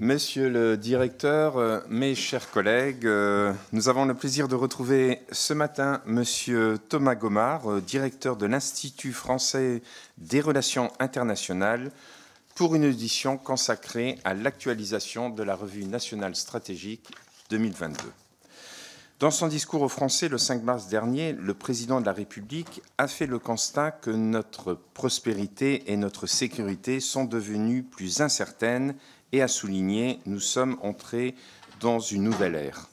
Monsieur le directeur, mes chers collègues, nous avons le plaisir de retrouver ce matin Monsieur Thomas Gomard, directeur de l'Institut français des relations internationales, pour une audition consacrée à l'actualisation de la Revue nationale stratégique 2022. Dans son discours aux Français le 5 mars dernier, le président de la République a fait le constat que notre prospérité et notre sécurité sont devenues plus incertaines et a souligné « Nous sommes entrés dans une nouvelle ère ».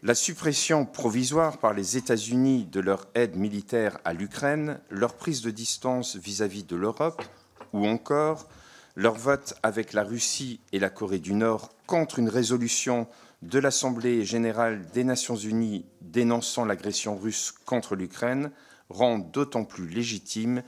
La suppression provisoire par les États-Unis de leur aide militaire à l'Ukraine, leur prise de distance vis-à-vis de l'Europe, ou encore leur vote avec la Russie et la Corée du Nord contre une résolution de l'Assemblée générale des Nations unies dénonçant l'agression russe contre l'Ukraine rend d'autant plus légitime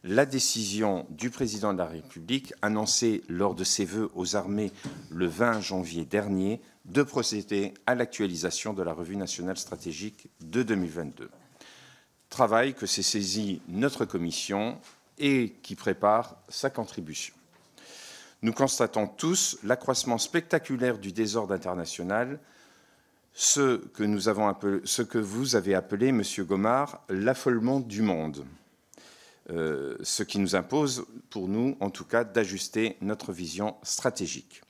la décision du président de la République, annoncée lors de ses vœux aux armées le 20 janvier dernier, de procéder à l'actualisation de la Revue nationale stratégique de 2022. Travail que s'est saisi notre commission et qui prépare sa contribution. Nous constatons tous l'accroissement spectaculaire du désordre international, ce que vous avez appelé, Monsieur Gomard, l'affolement du monde, ce qui nous impose, pour nous en tout cas, d'ajuster notre vision stratégique.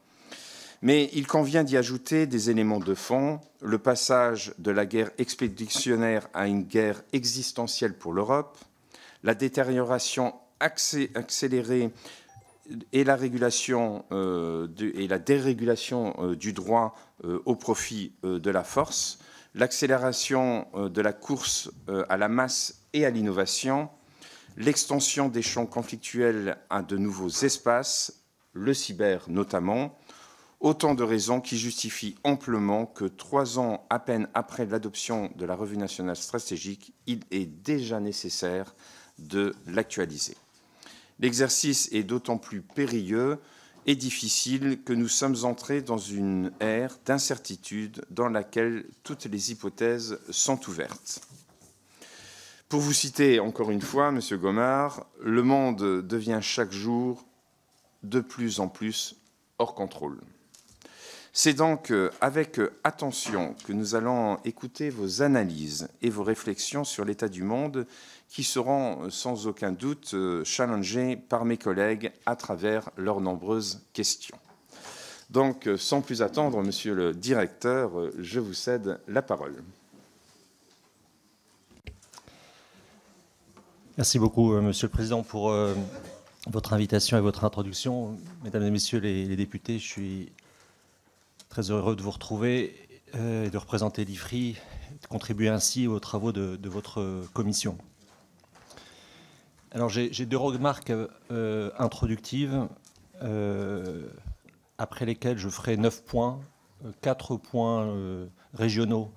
Mais il convient d'y ajouter des éléments de fond, le passage de la guerre expéditionnaire à une guerre existentielle pour l'Europe, la détérioration accélérée et la régulation et la dérégulation du droit au profit de la force, l'accélération de la course à la masse et à l'innovation, l'extension des champs conflictuels à de nouveaux espaces, le cyber notamment, autant de raisons qui justifient amplement que 3 ans à peine après l'adoption de la Revue nationale stratégique, il est déjà nécessaire de l'actualiser. L'exercice est d'autant plus périlleux et difficile que nous sommes entrés dans une ère d'incertitude dans laquelle toutes les hypothèses sont ouvertes. Pour vous citer encore une fois, Monsieur Gomard, le monde devient chaque jour de plus en plus hors contrôle. C'est donc avec attention que nous allons écouter vos analyses et vos réflexions sur l'état du monde qui seront sans aucun doute challengés par mes collègues à travers leurs nombreuses questions. Donc, sans plus attendre, Monsieur le Directeur, je vous cède la parole. Merci beaucoup, Monsieur le Président, pour votre invitation et votre introduction. Mesdames et Messieurs les députés, je suis très heureux de vous retrouver et de représenter l'IFRI, de contribuer ainsi aux travaux de votre commission. Alors j'ai 2 remarques introductives, après lesquelles je ferai 9 points, 4 points régionaux,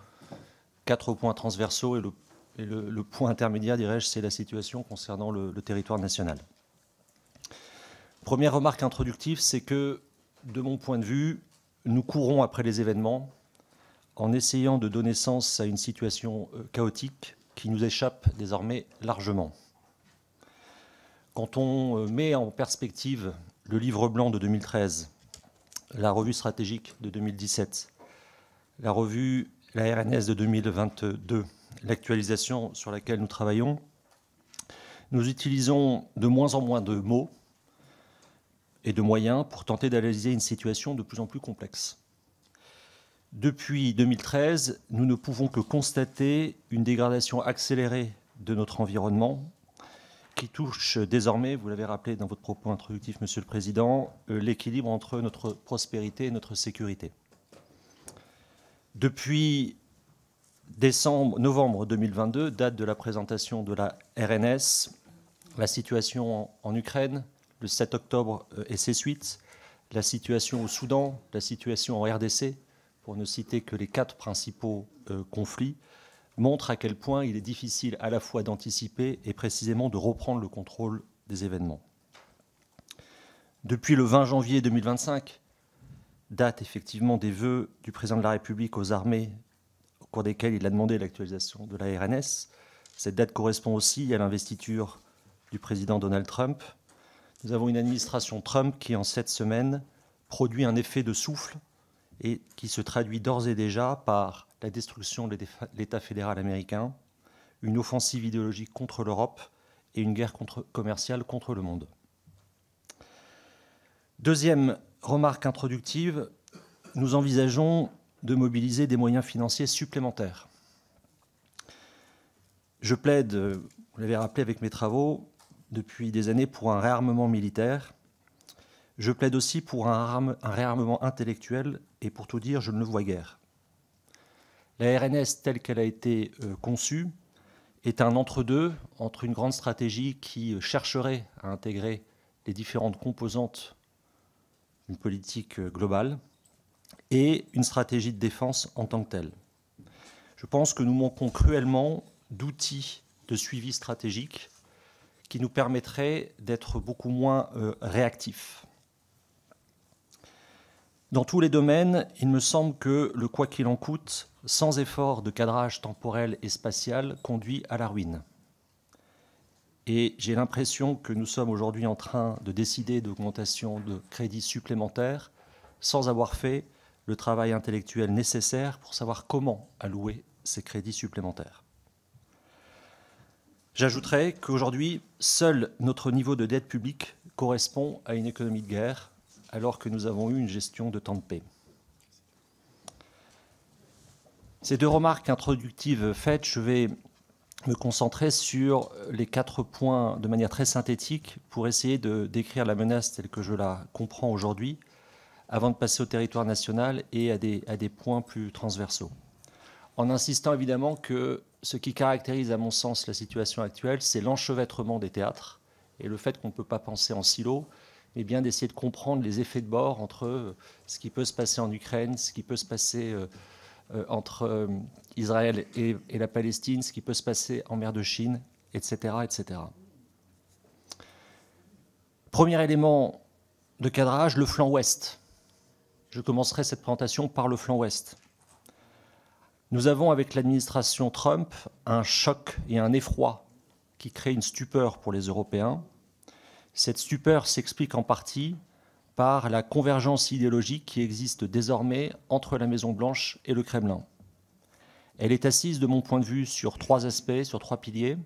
4 points transversaux et le point intermédiaire, dirais-je, c'est la situation concernant le territoire national. Première remarque introductive, c'est que, de mon point de vue, nous courons après les événements en essayant de donner sens à une situation chaotique qui nous échappe désormais largement. Quand on met en perspective le livre blanc de 2013, la revue stratégique de 2017, la RNS de 2022, l'actualisation sur laquelle nous travaillons, nous utilisons de moins en moins de mots et de moyens pour tenter d'analyser une situation de plus en plus complexe. Depuis 2013, nous ne pouvons que constater une dégradation accélérée de notre environnement qui touche désormais, vous l'avez rappelé dans votre propos introductif, Monsieur le Président, l'équilibre entre notre prospérité et notre sécurité. Depuis novembre 2022, date de la présentation de la RNS, la situation en Ukraine, le 7 octobre et ses suites, la situation au Soudan, la situation en RDC, pour ne citer que les 4 principaux conflits, montre à quel point il est difficile à la fois d'anticiper et précisément de reprendre le contrôle des événements. Depuis le 20 janvier 2025, date effectivement des vœux du président de la République aux armées, au cours desquels il a demandé l'actualisation de la RNS, cette date correspond aussi à l'investiture du président Donald Trump. Nous avons une administration Trump qui, en 7 semaines, produit un effet de souffle et qui se traduit d'ores et déjà par la destruction de l'État fédéral américain, une offensive idéologique contre l'Europe et une guerre commerciale contre le monde. Deuxième remarque introductive, nous envisageons de mobiliser des moyens financiers supplémentaires. Je plaide, vous l'avez rappelé avec mes travaux, depuis des années pour un réarmement militaire. Je plaide aussi pour un réarmement intellectuel, et pour tout dire, je ne le vois guère. La RNS, telle qu'elle a été conçue, est un entre-deux entre une grande stratégie qui chercherait à intégrer les différentes composantes d'une politique globale et une stratégie de défense en tant que telle. Je pense que nous manquons cruellement d'outils de suivi stratégique qui nous permettraient d'être beaucoup moins réactifs. Dans tous les domaines, il me semble que le quoi qu'il en coûte, sans effort de cadrage temporel et spatial, conduit à la ruine. Et j'ai l'impression que nous sommes aujourd'hui en train de décider d'augmentation de crédits supplémentaires sans avoir fait le travail intellectuel nécessaire pour savoir comment allouer ces crédits supplémentaires. J'ajouterai qu'aujourd'hui, seul notre niveau de dette publique correspond à une économie de guerre, alors que nous avons eu une gestion de temps de paix. Ces deux remarques introductives faites, je vais me concentrer sur les 4 points de manière très synthétique pour essayer de décrire la menace telle que je la comprends aujourd'hui, avant de passer au territoire national et à des points plus transversaux. En insistant évidemment que ce qui caractérise à mon sens la situation actuelle, c'est l'enchevêtrement des théâtres et le fait qu'on ne peut pas penser en silo, mais bien d'essayer de comprendre les effets de bord entre ce qui peut se passer en Ukraine, ce qui peut se passer entre Israël et la Palestine, ce qui peut se passer en mer de Chine, etc., etc. Premier élément de cadrage, le flanc ouest. Je commencerai cette présentation par le flanc ouest. Nous avons, avec l'administration Trump, un choc et un effroi qui créent une stupeur pour les Européens. Cette stupeur s'explique en partie par la convergence idéologique qui existe désormais entre la Maison-Blanche et le Kremlin. Elle est assise, de mon point de vue, sur 3 aspects, sur 3 piliers.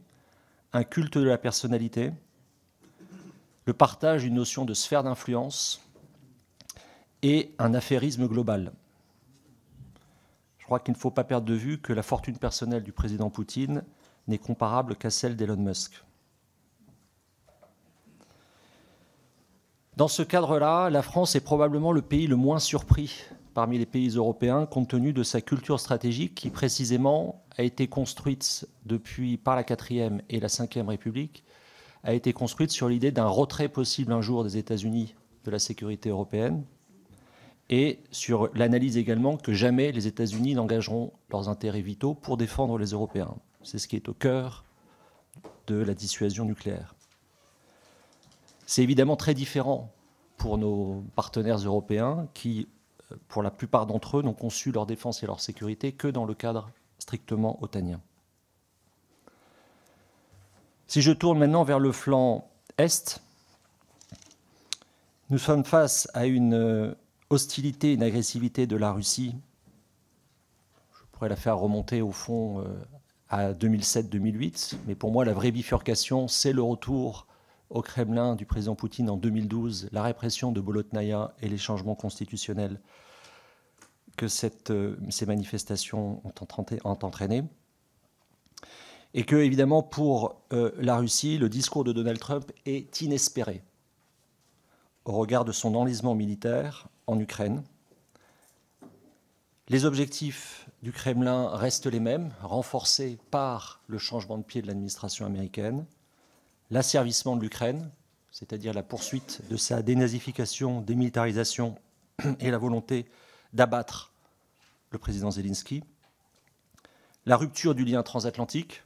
Un culte de la personnalité, le partage d'une notion de sphère d'influence et un affairisme global. Je crois qu'il ne faut pas perdre de vue que la fortune personnelle du président Poutine n'est comparable qu'à celle d'Elon Musk. Dans ce cadre-là, la France est probablement le pays le moins surpris parmi les pays européens, compte tenu de sa culture stratégique qui, précisément, a été construite par la 4e et la 5e République, a été construite sur l'idée d'un retrait possible un jour des États-Unis de la sécurité européenne, et sur l'analyse également que jamais les États-Unis n'engageront leurs intérêts vitaux pour défendre les Européens. C'est ce qui est au cœur de la dissuasion nucléaire. C'est évidemment très différent pour nos partenaires européens qui, pour la plupart d'entre eux, n'ont conçu leur défense et leur sécurité que dans le cadre strictement otanien. Si je tourne maintenant vers le flanc Est, nous sommes face à une hostilité, une agressivité de la Russie. Je pourrais la faire remonter au fond à 2007-2008, mais pour moi la vraie bifurcation, c'est le retour au Kremlin du président Poutine en 2012, la répression de Bolotnaïa et les changements constitutionnels que ces manifestations ont entraîné. Et que, évidemment, pour la Russie, le discours de Donald Trump est inespéré au regard de son enlisement militaire en Ukraine. Les objectifs du Kremlin restent les mêmes, renforcés par le changement de pied de l'administration américaine, l'asservissement de l'Ukraine, c'est-à-dire la poursuite de sa dénazification, démilitarisation et la volonté d'abattre le président Zelensky, la rupture du lien transatlantique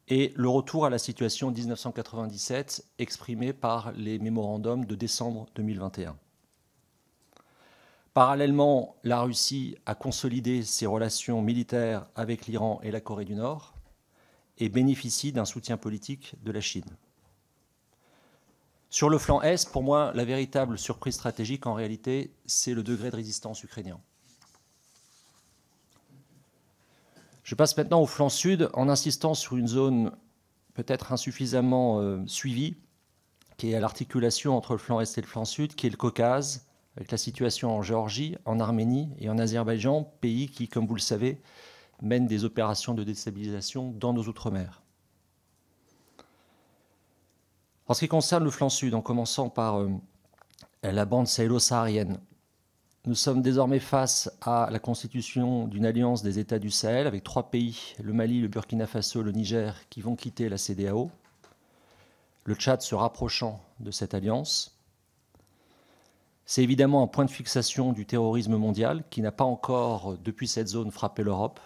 et le retour à la situation 1997 exprimée par les mémorandums de décembre 2021. Parallèlement, la Russie a consolidé ses relations militaires avec l'Iran et la Corée du Nord et bénéficie d'un soutien politique de la Chine. Sur le flanc Est, pour moi, la véritable surprise stratégique, en réalité, c'est le degré de résistance ukrainien. Je passe maintenant au flanc Sud, en insistant sur une zone peut-être insuffisamment suivie, qui est à l'articulation entre le flanc Est et le flanc Sud, qui est le Caucase, avec la situation en Géorgie, en Arménie et en Azerbaïdjan, pays qui, comme vous le savez, mènent des opérations de déstabilisation dans nos outre-mer. En ce qui concerne le flanc Sud, en commençant par la bande sahélo-saharienne, nous sommes désormais face à la constitution d'une alliance des États du Sahel avec 3 pays, le Mali, le Burkina Faso, le Niger, qui vont quitter la CEDEAO, le Tchad se rapprochant de cette alliance. C'est évidemment un point de fixation du terrorisme mondial qui n'a pas encore, depuis cette zone, frappé l'Europe.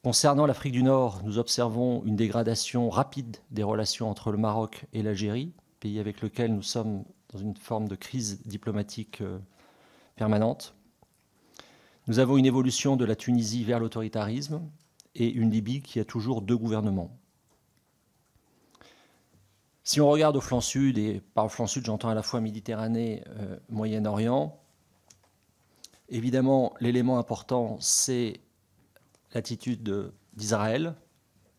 Concernant l'Afrique du Nord, nous observons une dégradation rapide des relations entre le Maroc et l'Algérie, pays avec lequel nous sommes dans une forme de crise diplomatique permanente. Nous avons une évolution de la Tunisie vers l'autoritarisme et une Libye qui a toujours 2 gouvernements. Si on regarde au flanc Sud, et par le flanc Sud j'entends à la fois Méditerranée, Moyen-Orient, évidemment l'élément important c'est l'attitude d'Israël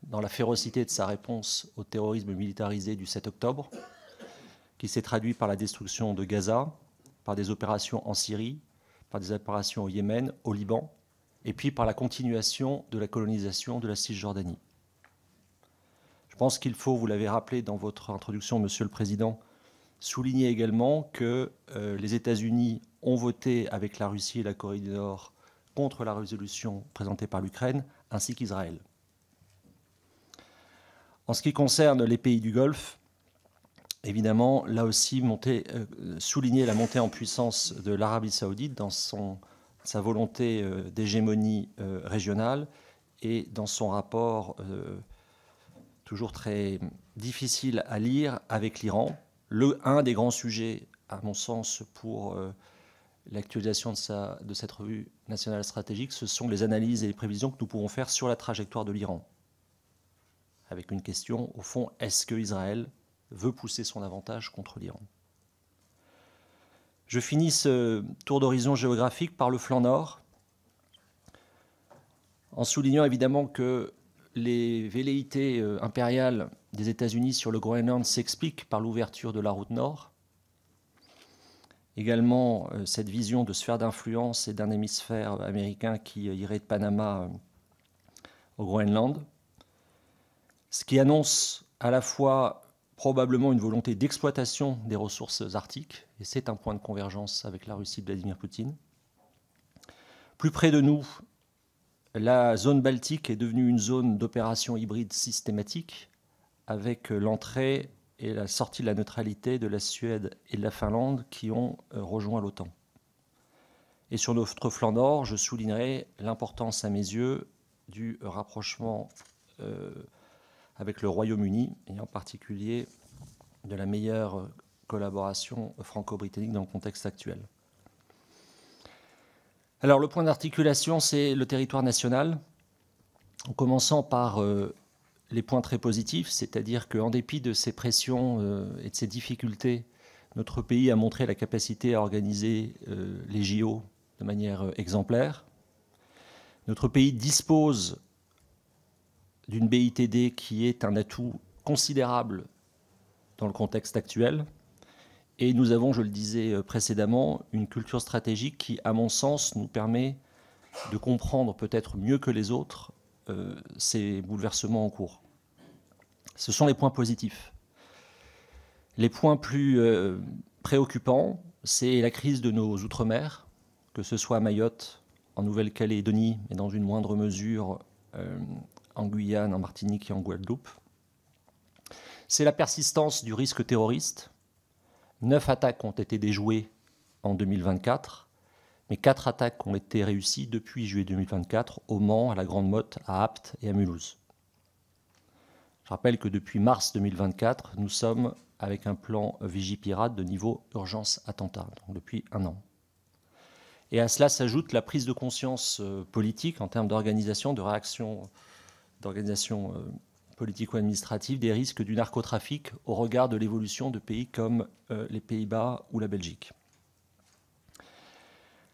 dans la férocité de sa réponse au terrorisme militarisé du 7 octobre, qui s'est traduit par la destruction de Gaza, par des opérations en Syrie, par des opérations au Yémen, au Liban, et puis par la continuation de la colonisation de la Cisjordanie. Je pense qu'il faut, vous l'avez rappelé dans votre introduction, Monsieur le Président, souligner également que les États-Unis ont voté avec la Russie et la Corée du Nord contre la résolution présentée par l'Ukraine, ainsi qu'Israël. En ce qui concerne les pays du Golfe, évidemment, là aussi, souligner la montée en puissance de l'Arabie saoudite dans sa volonté d'hégémonie régionale et dans son rapport toujours très difficile à lire avec l'Iran. Un des grands sujets, à mon sens, pour l'actualisation de cette revue nationale stratégique, ce sont les analyses et les prévisions que nous pouvons faire sur la trajectoire de l'Iran. Avec une question, au fond, est-ce que Israël veut pousser son avantage contre l'Iran? Je finis ce tour d'horizon géographique par le flanc nord, en soulignant évidemment que les velléités impériales des États-Unis sur le Groenland s'expliquent par l'ouverture de la route nord. Également, cette vision de sphère d'influence et d'un hémisphère américain qui irait de Panama au Groenland, ce qui annonce à la fois probablement une volonté d'exploitation des ressources arctiques, et c'est un point de convergence avec la Russie de Vladimir Poutine. Plus près de nous, la zone baltique est devenue une zone d'opération hybride systématique, avec l'entrée et la sortie de la neutralité de la Suède et de la Finlande qui ont rejoint l'OTAN. Et sur notre flanc nord, je soulignerai l'importance à mes yeux du rapprochement avec le Royaume-Uni, et en particulier de la meilleure collaboration franco-britannique dans le contexte actuel. Alors le point d'articulation, c'est le territoire national, en commençant par les points très positifs, c'est-à-dire qu'en dépit de ces pressions et de ces difficultés, notre pays a montré la capacité à organiser les JO de manière exemplaire. Notre pays dispose d'une BITD qui est un atout considérable dans le contexte actuel. Et nous avons, je le disais précédemment, une culture stratégique qui, à mon sens, nous permet de comprendre peut-être mieux que les autres ces bouleversements en cours. Ce sont les points positifs. Les points plus préoccupants, c'est la crise de nos outre-mer, que ce soit à Mayotte, en Nouvelle-Calédonie, et dans une moindre mesure en Guyane, en Martinique et en Guadeloupe. C'est la persistance du risque terroriste. 9 attaques ont été déjouées en 2024, mais 4 attaques ont été réussies depuis juillet 2024 au Mans, à la Grande Motte, à Apt et à Mulhouse. Je rappelle que depuis mars 2024, nous sommes avec un plan Vigipirate de niveau urgence attentat, donc depuis 1 an. Et à cela s'ajoute la prise de conscience politique en termes d'organisation, de réaction, d'organisation politico-administrative des risques du narcotrafic au regard de l'évolution de pays comme les Pays-Bas ou la Belgique.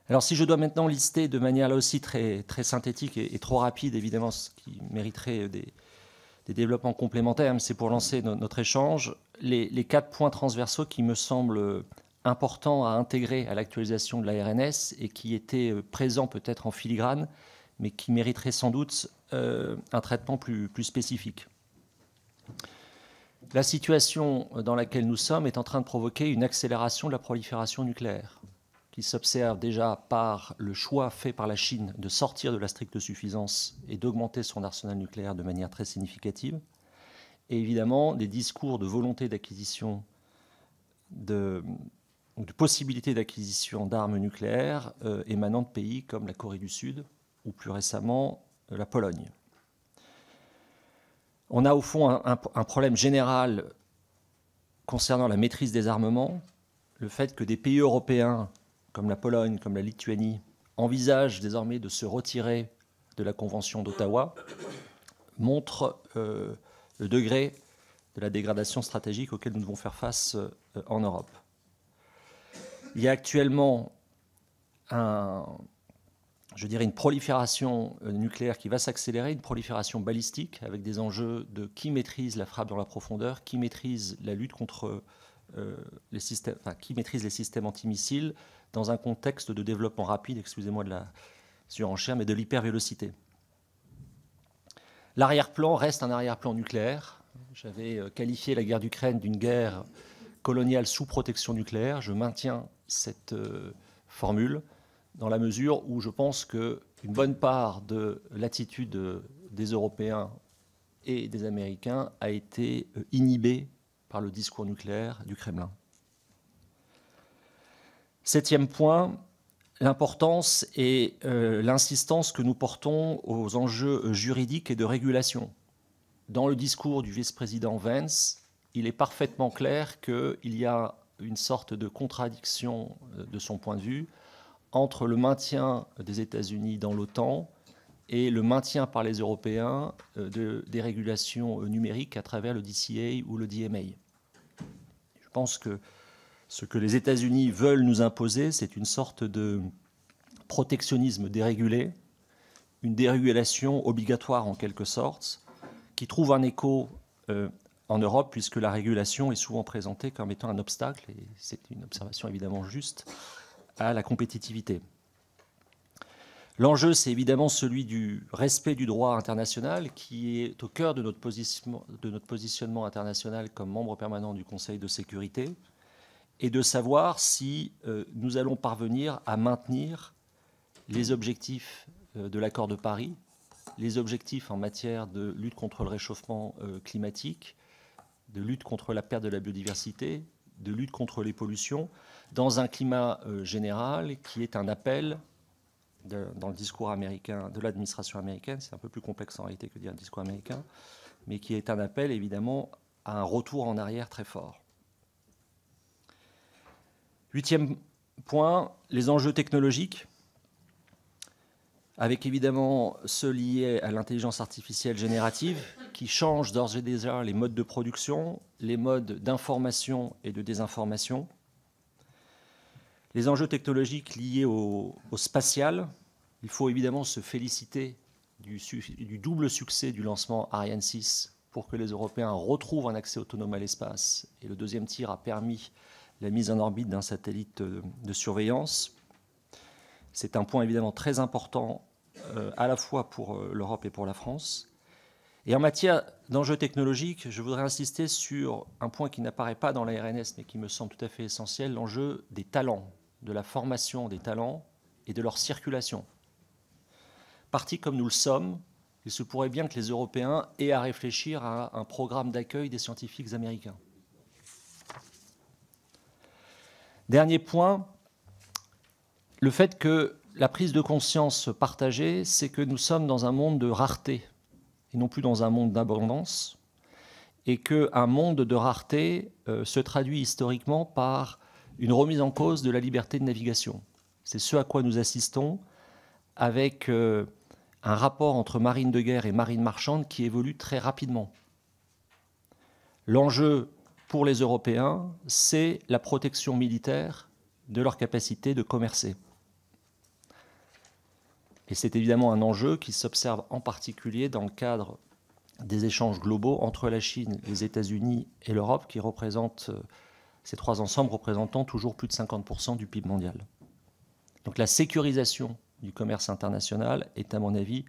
Alors si je dois maintenant lister de manière là aussi très, très synthétique et trop rapide, évidemment, ce qui mériterait des développements complémentaires, mais c'est pour lancer notre échange, les 4 points transversaux qui me semblent importants à intégrer à l'actualisation de la RNS et qui étaient présents peut-être en filigrane, mais qui mériteraient sans doute un traitement plus spécifique. La situation dans laquelle nous sommes est en train de provoquer une accélération de la prolifération nucléaire, qui s'observe déjà par le choix fait par la Chine de sortir de la stricte suffisance et d'augmenter son arsenal nucléaire de manière très significative, et évidemment des discours de volonté d'acquisition, de possibilité d'acquisition d'armes nucléaires émanant de pays comme la Corée du Sud ou plus récemment la Pologne. On a au fond un problème général concernant la maîtrise des armements, le fait que des pays européens comme la Pologne, comme la Lituanie, envisagent désormais de se retirer de la Convention d'Ottawa, montre le degré de la dégradation stratégique auquel nous devons faire face en Europe. Il y a actuellement une prolifération nucléaire qui va s'accélérer, une prolifération balistique avec des enjeux de qui maîtrise la frappe dans la profondeur, qui maîtrise la lutte contre les systèmes, qui maîtrise les systèmes antimissiles dans un contexte de développement rapide, excusez-moi de la surenchère, mais de l'hypervélocité. L'arrière-plan reste un arrière-plan nucléaire. J'avais qualifié la guerre d'Ukraine d'une guerre coloniale sous protection nucléaire. Je maintiens cette formule dans la mesure où je pense qu'une bonne part de l'attitude des Européens et des Américains a été inhibée par le discours nucléaire du Kremlin. 7e point, l'importance et l'insistance que nous portons aux enjeux juridiques et de régulation. Dans le discours du vice-président Vance, il est parfaitement clair qu'il y a une sorte de contradiction de son point de vue entre le maintien des États-Unis dans l'OTAN et le maintien par les Européens des régulations numériques à travers le DCA ou le DMA. Je pense que ce que les États-Unis veulent nous imposer, c'est une sorte de protectionnisme dérégulé, une dérégulation obligatoire en quelque sorte, qui trouve un écho en Europe, puisque la régulation est souvent présentée comme étant un obstacle, et c'est une observation évidemment juste, à la compétitivité. L'enjeu, c'est évidemment celui du respect du droit international, qui est au cœur de notre positionnement international comme membre permanent du Conseil de sécurité, et de savoir si nous allons parvenir à maintenir les objectifs de l'accord de Paris, les objectifs en matière de lutte contre le réchauffement climatique, de lutte contre la perte de la biodiversité, de lutte contre les pollutions, dans un climat général qui est un appel, dans le discours américain, de l'administration américaine, c'est un peu plus complexe en réalité que de dire un discours américain, mais qui est un appel évidemment à un retour en arrière très fort. 8e point, les enjeux technologiques, avec évidemment ceux liés à l'intelligence artificielle générative, qui changent d'ores et déjà les modes de production, les modes d'information et de désinformation. Les enjeux technologiques liés au spatial. Il faut évidemment se féliciter du double succès du lancement Ariane 6 pour que les Européens retrouvent un accès autonome à l'espace. Et le deuxième tir a permis la mise en orbite d'un satellite de surveillance. C'est un point évidemment très important à la fois pour l'Europe et pour la France. Et en matière d'enjeux technologiques, je voudrais insister sur un point qui n'apparaît pas dans la RNS, mais qui me semble tout à fait essentiel, l'enjeu des talents, de la formation des talents et de leur circulation. Partis comme nous le sommes, il se pourrait bien que les Européens aient à réfléchir à un programme d'accueil des scientifiques américains. Dernier point, le fait que la prise de conscience partagée, c'est que nous sommes dans un monde de rareté et non plus dans un monde d'abondance, et qu'un monde de rareté se traduit historiquement par une remise en cause de la liberté de navigation. C'est ce à quoi nous assistons avec un rapport entre marine de guerre et marine marchande qui évolue très rapidement. L'enjeu pour les Européens, c'est la protection militaire de leur capacité de commercer. Et c'est évidemment un enjeu qui s'observe en particulier dans le cadre des échanges globaux entre la Chine, les États-Unis et l'Europe, qui représentent, ces trois ensembles représentant toujours plus de 50% du PIB mondial. Donc la sécurisation du commerce international est, à mon avis,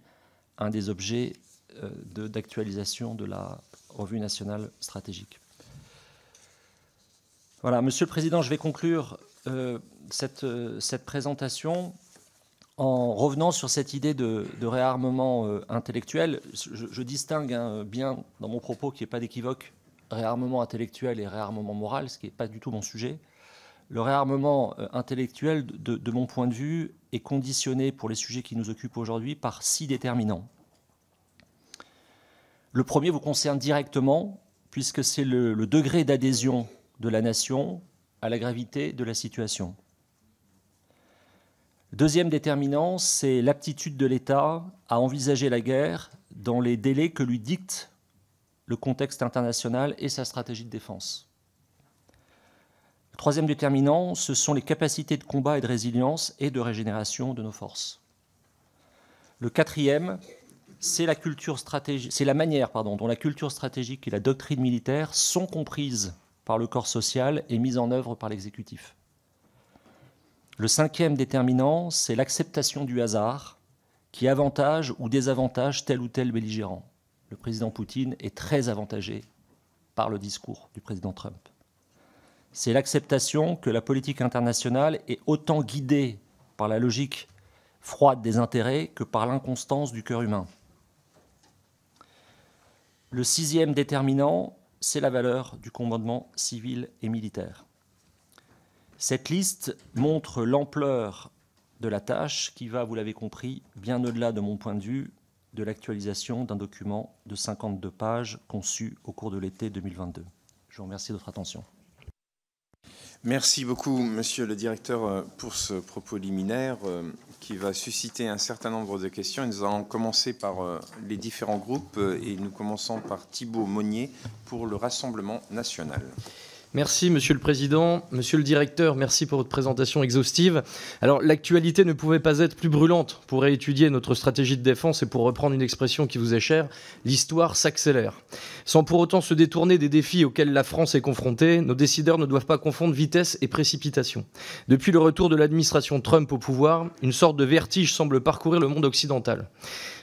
un des objets d'actualisation de la revue nationale stratégique. Voilà, Monsieur le Président, je vais conclure cette présentation en revenant sur cette idée de réarmement intellectuel. Je distingue bien dans mon propos qu'il n'y ait pas d'équivoque réarmement intellectuel et réarmement moral, ce qui n'est pas du tout mon sujet. Le réarmement intellectuel, de mon point de vue, est conditionné pour les sujets qui nous occupent aujourd'hui par 6 déterminants. Le premier vous concerne directement, puisque c'est le degré d'adhésion de la nation à la gravité de la situation. Deuxième déterminant, c'est l'aptitude de l'État à envisager la guerre dans les délais que lui dicte le contexte international et sa stratégie de défense. Le troisième déterminant, ce sont les capacités de combat et de résilience et de régénération de nos forces. Le quatrième, c'est la manière dont la culture stratégique et la doctrine militaire sont comprises par le corps social et mises en œuvre par l'exécutif. Le cinquième déterminant, c'est l'acceptation du hasard qui avantage ou désavantage tel ou tel belligérant. Le président Poutine est très avantagé par le discours du président Trump. C'est l'acceptation que la politique internationale est autant guidée par la logique froide des intérêts que par l'inconstance du cœur humain. Le sixième déterminant, c'est la valeur du commandement civil et militaire. Cette liste montre l'ampleur de la tâche qui va, vous l'avez compris, bien au-delà de mon point de vue, de l'actualisation d'un document de 52 pages conçu au cours de l'été 2022. Je vous remercie de votre attention. Merci beaucoup, Monsieur le Directeur, pour ce propos liminaire qui va susciter un certain nombre de questions. Nous allons commencer par les différents groupes et nous commençons par Thibault Monnier pour le Rassemblement national. Merci, Monsieur le Président. Monsieur le Directeur, merci pour votre présentation exhaustive. Alors, l'actualité ne pouvait pas être plus brûlante pour réétudier notre stratégie de défense et pour reprendre une expression qui vous est chère, l'histoire s'accélère. Sans pour autant se détourner des défis auxquels la France est confrontée, nos décideurs ne doivent pas confondre vitesse et précipitation. Depuis le retour de l'administration Trump au pouvoir, une sorte de vertige semble parcourir le monde occidental.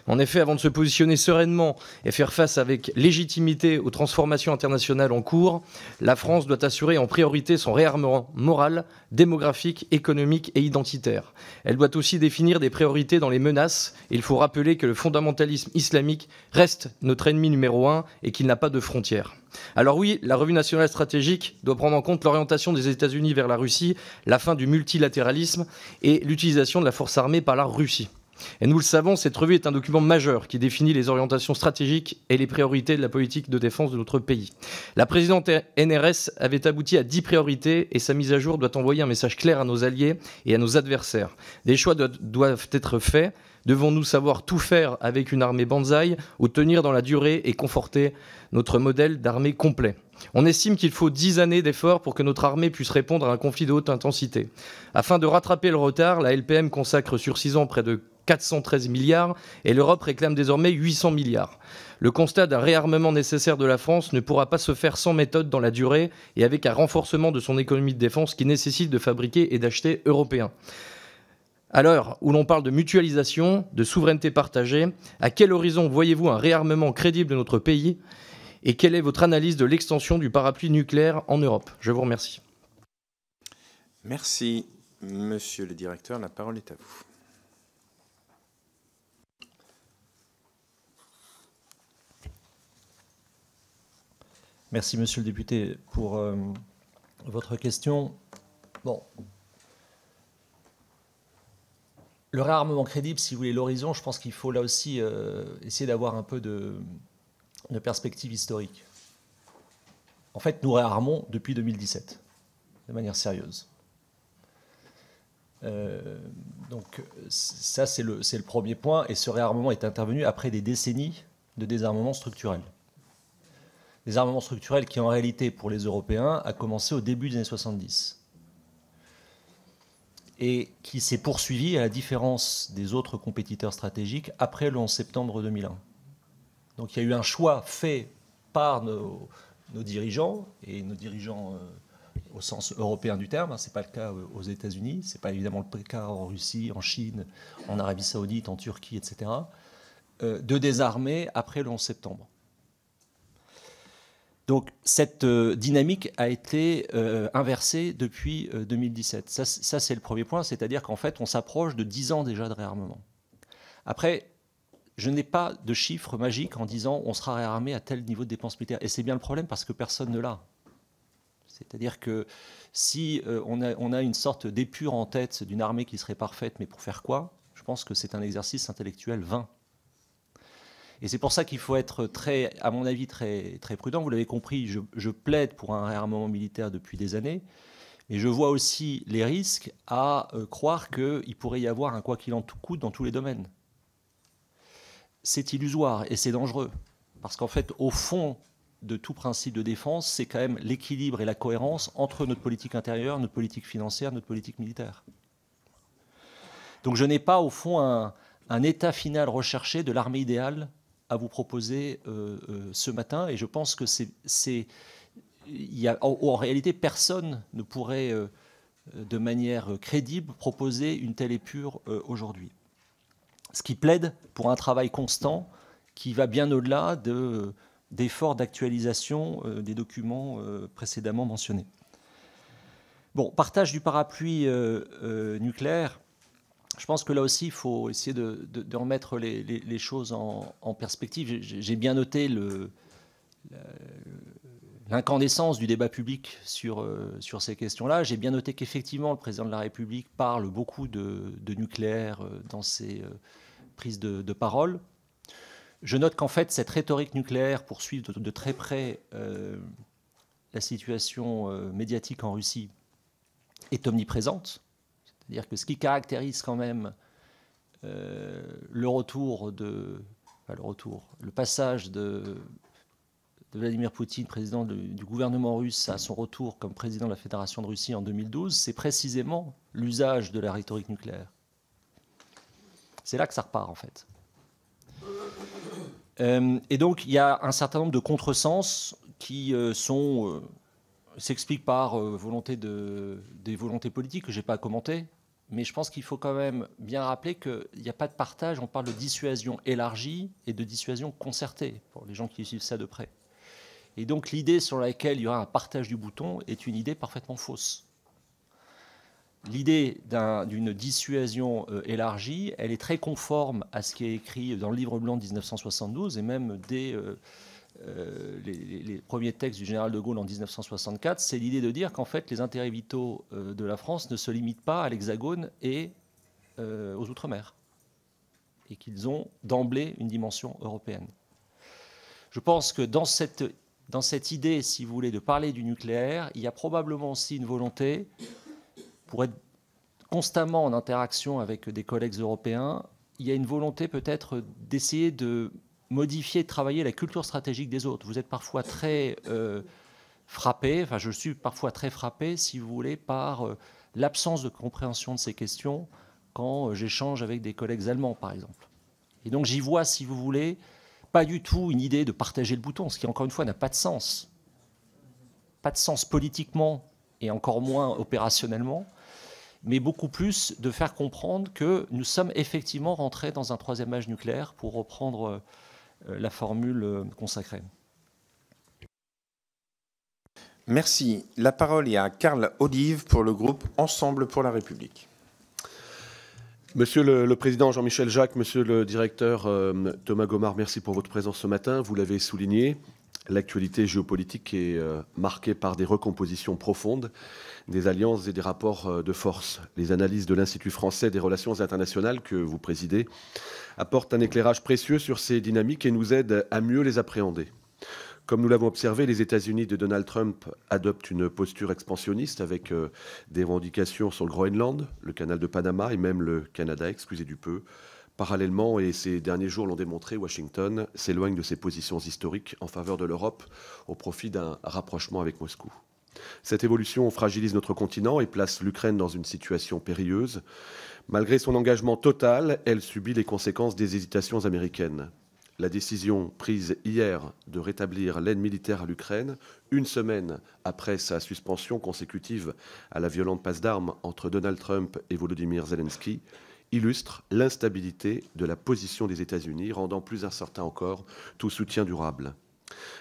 En effet, avant de se positionner sereinement et faire face avec légitimité aux transformations internationales en cours, la France doit assurer en priorité son réarmement moral, démographique, économique et identitaire. Elle doit aussi définir des priorités dans les menaces. Et il faut rappeler que le fondamentalisme islamique reste notre ennemi numéro 1 et qu'il n'a pas de frontières. Alors oui, la revue nationale stratégique doit prendre en compte l'orientation des États-Unis vers la Russie, la fin du multilatéralisme et l'utilisation de la force armée par la Russie. Et nous le savons, cette revue est un document majeur qui définit les orientations stratégiques et les priorités de la politique de défense de notre pays. La présidente NRS avait abouti à 10 priorités et sa mise à jour doit envoyer un message clair à nos alliés et à nos adversaires. Des choix doivent être faits. Devons-nous savoir tout faire avec une armée banzai ou tenir dans la durée et conforter notre modèle d'armée complet ? On estime qu'il faut 10 années d'efforts pour que notre armée puisse répondre à un conflit de haute intensité. Afin de rattraper le retard, la LPM consacre sur 6 ans près de 413 milliards et l'Europe réclame désormais 800 milliards. Le constat d'un réarmement nécessaire de la France ne pourra pas se faire sans méthode dans la durée et avec un renforcement de son économie de défense qui nécessite de fabriquer et d'acheter européen. À l'heure où l'on parle de mutualisation, de souveraineté partagée, à quel horizon voyez-vous un réarmement crédible de notre pays ? Et quelle est votre analyse de l'extension du parapluie nucléaire en Europe ? Je vous remercie. Merci, Monsieur le Directeur. La parole est à vous. Merci, Monsieur le député, pour votre question. Bon. Le réarmement crédible, si vous voulez, l'horizon, je pense qu'il faut là aussi essayer d'avoir un peu de perspective historique. En fait, nous réarmons depuis 2017, de manière sérieuse. Donc ça, c'est le premier point, et ce réarmement est intervenu après des décennies de désarmement structurel. désarmement structurel qui, en réalité, pour les Européens, a commencé au début des années 70 et qui s'est poursuivi, à la différence des autres compétiteurs stratégiques, après le 11 septembre 2001. Donc il y a eu un choix fait par nos dirigeants, et nos dirigeants au sens européen du terme, ce n'est pas le cas aux États-Unis, ce n'est pas évidemment le cas en Russie, en Chine, en Arabie Saoudite, en Turquie, etc., de désarmer après le 11 septembre. Donc cette dynamique a été inversée depuis 2017. Ça c'est le premier point, c'est-à-dire qu'en fait, on s'approche de 10 ans déjà de réarmement. Après, je n'ai pas de chiffre magique en disant on sera réarmé à tel niveau de dépenses militaires. Et c'est bien le problème parce que personne ne l'a. C'est-à-dire que si on a une sorte d'épure en tête d'une armée qui serait parfaite, mais pour faire quoi? Je pense que c'est un exercice intellectuel vain. Et c'est pour ça qu'il faut être à mon avis, très prudent. Vous l'avez compris, je plaide pour un réarmement militaire depuis des années, mais je vois aussi les risques à croire qu'il pourrait y avoir un quoi qu'il en coûte dans tous les domaines. C'est illusoire et c'est dangereux, parce qu'en fait, au fond de tout principe de défense, c'est quand même l'équilibre et la cohérence entre notre politique intérieure, notre politique financière, notre politique militaire. Donc je n'ai pas, au fond, un état final recherché de l'armée idéale à vous proposer ce matin, et je pense que en réalité, personne ne pourrait, de manière crédible, proposer une telle épure aujourd'hui. Ce qui plaide pour un travail constant qui va bien au-delà d'efforts d'actualisation des documents précédemment mentionnés. Bon, partage du parapluie nucléaire. Je pense que là aussi, il faut essayer de remettre les choses en perspective. J'ai bien noté l'incandescence du débat public sur ces questions-là. J'ai bien noté qu'effectivement, le président de la République parle beaucoup de nucléaire dans ses prises de parole. Je note qu'en fait, cette rhétorique nucléaire pour suivre de très près la situation médiatique en Russie est omniprésente. C'est-à-dire que ce qui caractérise quand même le passage de Vladimir Poutine, président du gouvernement russe, à son retour comme président de la Fédération de Russie en 2012, c'est précisément l'usage de la rhétorique nucléaire. C'est là que ça repart, en fait. Et donc, il y a un certain nombre de contresens qui s'expliquent par des volontés politiques que je n'ai pas à commenter. Mais je pense qu'il faut quand même bien rappeler qu'il n'y a pas de partage. On parle de dissuasion élargie et de dissuasion concertée, pour les gens qui suivent ça de près. Et donc l'idée sur laquelle il y aura un partage du bouton est une idée parfaitement fausse. L'idée d'une dissuasion élargie, elle est très conforme à ce qui est écrit dans le livre blanc de 1972 et même dès les premiers textes du général de Gaulle en 1964, c'est l'idée de dire qu'en fait les intérêts vitaux de la France ne se limitent pas à l'Hexagone et aux Outre-mer, et qu'ils ont d'emblée une dimension européenne. Je pense que dans cette idée, si vous voulez, de parler du nucléaire, il y a probablement aussi une volonté, pour être constamment en interaction avec des collègues européens, il y a une volonté peut-être d'essayer de modifier, de travailler la culture stratégique des autres. Vous êtes parfois très frappé, enfin je suis parfois très frappé, si vous voulez, par l'absence de compréhension de ces questions quand j'échange avec des collègues allemands, par exemple. Et donc j'y vois, si vous voulez, pas du tout une idée de partager le bouton, ce qui, encore une fois, n'a pas de sens. Pas de sens politiquement et encore moins opérationnellement, mais beaucoup plus de faire comprendre que nous sommes effectivement rentrés dans un troisième âge nucléaire, pour reprendre la formule consacrée. Merci. La parole est à Carl Olive pour le groupe Ensemble pour la République. Monsieur le Président Jean-Michel Jacques, Monsieur le Directeur Thomas Gomart, merci pour votre présence ce matin. Vous l'avez souligné, l'actualité géopolitique est marquée par des recompositions profondes des alliances et des rapports de force. Les analyses de l'Institut français des relations internationales que vous présidez apportent un éclairage précieux sur ces dynamiques et nous aident à mieux les appréhender. Comme nous l'avons observé, les États-Unis de Donald Trump adoptent une posture expansionniste avec des revendications sur le Groenland, le canal de Panama et même le Canada, excusez du peu, Parallèlement, et ces derniers jours l'ont démontré, Washington s'éloigne de ses positions historiques en faveur de l'Europe au profit d'un rapprochement avec Moscou. Cette évolution fragilise notre continent et place l'Ukraine dans une situation périlleuse. Malgré son engagement total, elle subit les conséquences des hésitations américaines. La décision prise hier de rétablir l'aide militaire à l'Ukraine, une semaine après sa suspension consécutive à la violente passe d'armes entre Donald Trump et Volodymyr Zelensky, illustre l'instabilité de la position des États-Unis, rendant plus incertain encore tout soutien durable.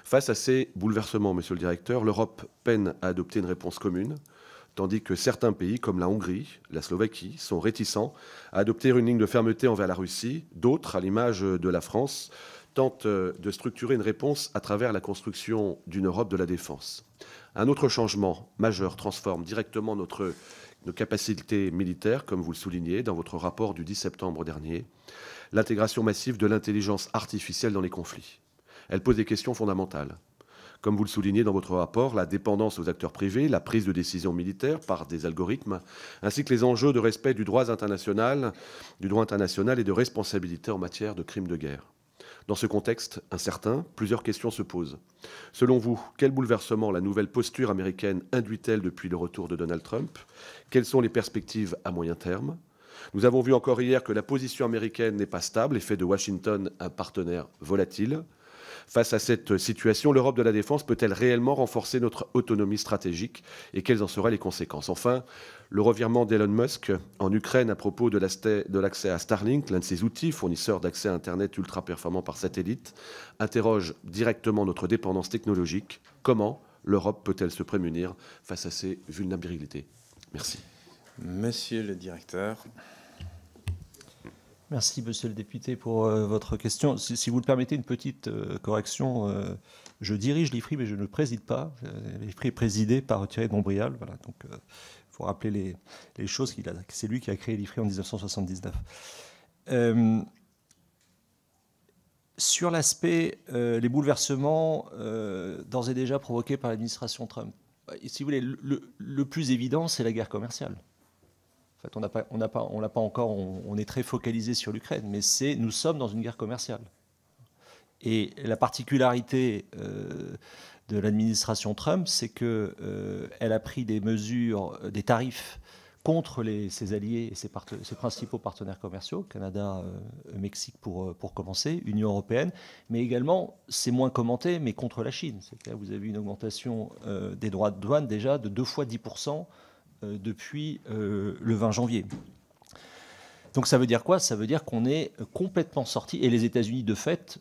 Face à ces bouleversements, Monsieur le Directeur, l'Europe peine à adopter une réponse commune, tandis que certains pays, comme la Hongrie, la Slovaquie, sont réticents à adopter une ligne de fermeté envers la Russie. D'autres, à l'image de la France, tentent de structurer une réponse à travers la construction d'une Europe de la défense. Un autre changement majeur transforme directement nos capacités militaires, comme vous le soulignez dans votre rapport du 10 septembre dernier, l'intégration massive de l'intelligence artificielle dans les conflits. Elle pose des questions fondamentales. Comme vous le soulignez dans votre rapport, la dépendance aux acteurs privés, la prise de décision militaire par des algorithmes, ainsi que les enjeux de respect du droit international et de responsabilité en matière de crimes de guerre. Dans ce contexte incertain, plusieurs questions se posent. Selon vous, quel bouleversement la nouvelle posture américaine induit-elle depuis le retour de Donald Trump? Quelles sont les perspectives à moyen terme? Nous avons vu encore hier que la position américaine n'est pas stable et fait de Washington un partenaire volatile. Face à cette situation, l'Europe de la défense peut-elle réellement renforcer notre autonomie stratégique et quelles en seraient les conséquences? Enfin, le revirement d'Elon Musk en Ukraine à propos de l'accès à Starlink, l'un de ses outils, fournisseur d'accès à Internet ultra performant par satellite, interroge directement notre dépendance technologique. Comment l'Europe peut-elle se prémunir face à ces vulnérabilités? Merci. Monsieur le directeur. Merci, monsieur le député, pour votre question. Si vous le permettez, une petite correction. Je dirige l'IFRI, mais je ne le préside pas. L'IFRI est présidé par Thierry de Montbrial. Voilà, donc, il faut rappeler les choses. C'est lui qui a créé l'IFRI en 1979. Sur l'aspect, les bouleversements d'ores et déjà provoqués par l'administration Trump, si vous voulez, le plus évident, c'est la guerre commerciale. En fait, on l'a pas encore, on est très focalisé sur l'Ukraine, mais nous sommes dans une guerre commerciale. Et la particularité de l'administration Trump, c'est qu'elle a pris des mesures, des tarifs contre ses alliés et ses principaux partenaires commerciaux, Canada, Mexique pour commencer, Union européenne, mais également, c'est moins commenté, mais contre la Chine. C'est-à-dire vous avez une augmentation des droits de douane déjà de 2 fois 10% depuis le 20 janvier. Donc ça veut dire quoi? Ça veut dire qu'on est complètement sorti, et les États-Unis, de fait,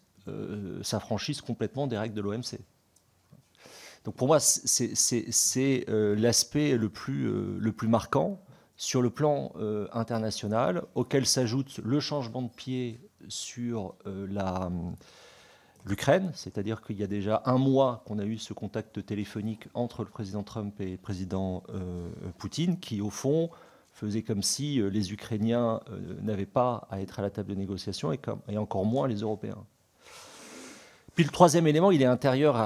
s'affranchissent complètement des règles de l'OMC. Donc pour moi, c'est l'aspect le plus marquant sur le plan international, auquel s'ajoute le changement de pied sur l'Ukraine, c'est-à-dire qu'il y a déjà un mois qu'on a eu ce contact téléphonique entre le président Trump et le président Poutine, qui au fond faisait comme si les Ukrainiens n'avaient pas à être à la table de négociation et encore moins les Européens. Puis le troisième élément, il est intérieur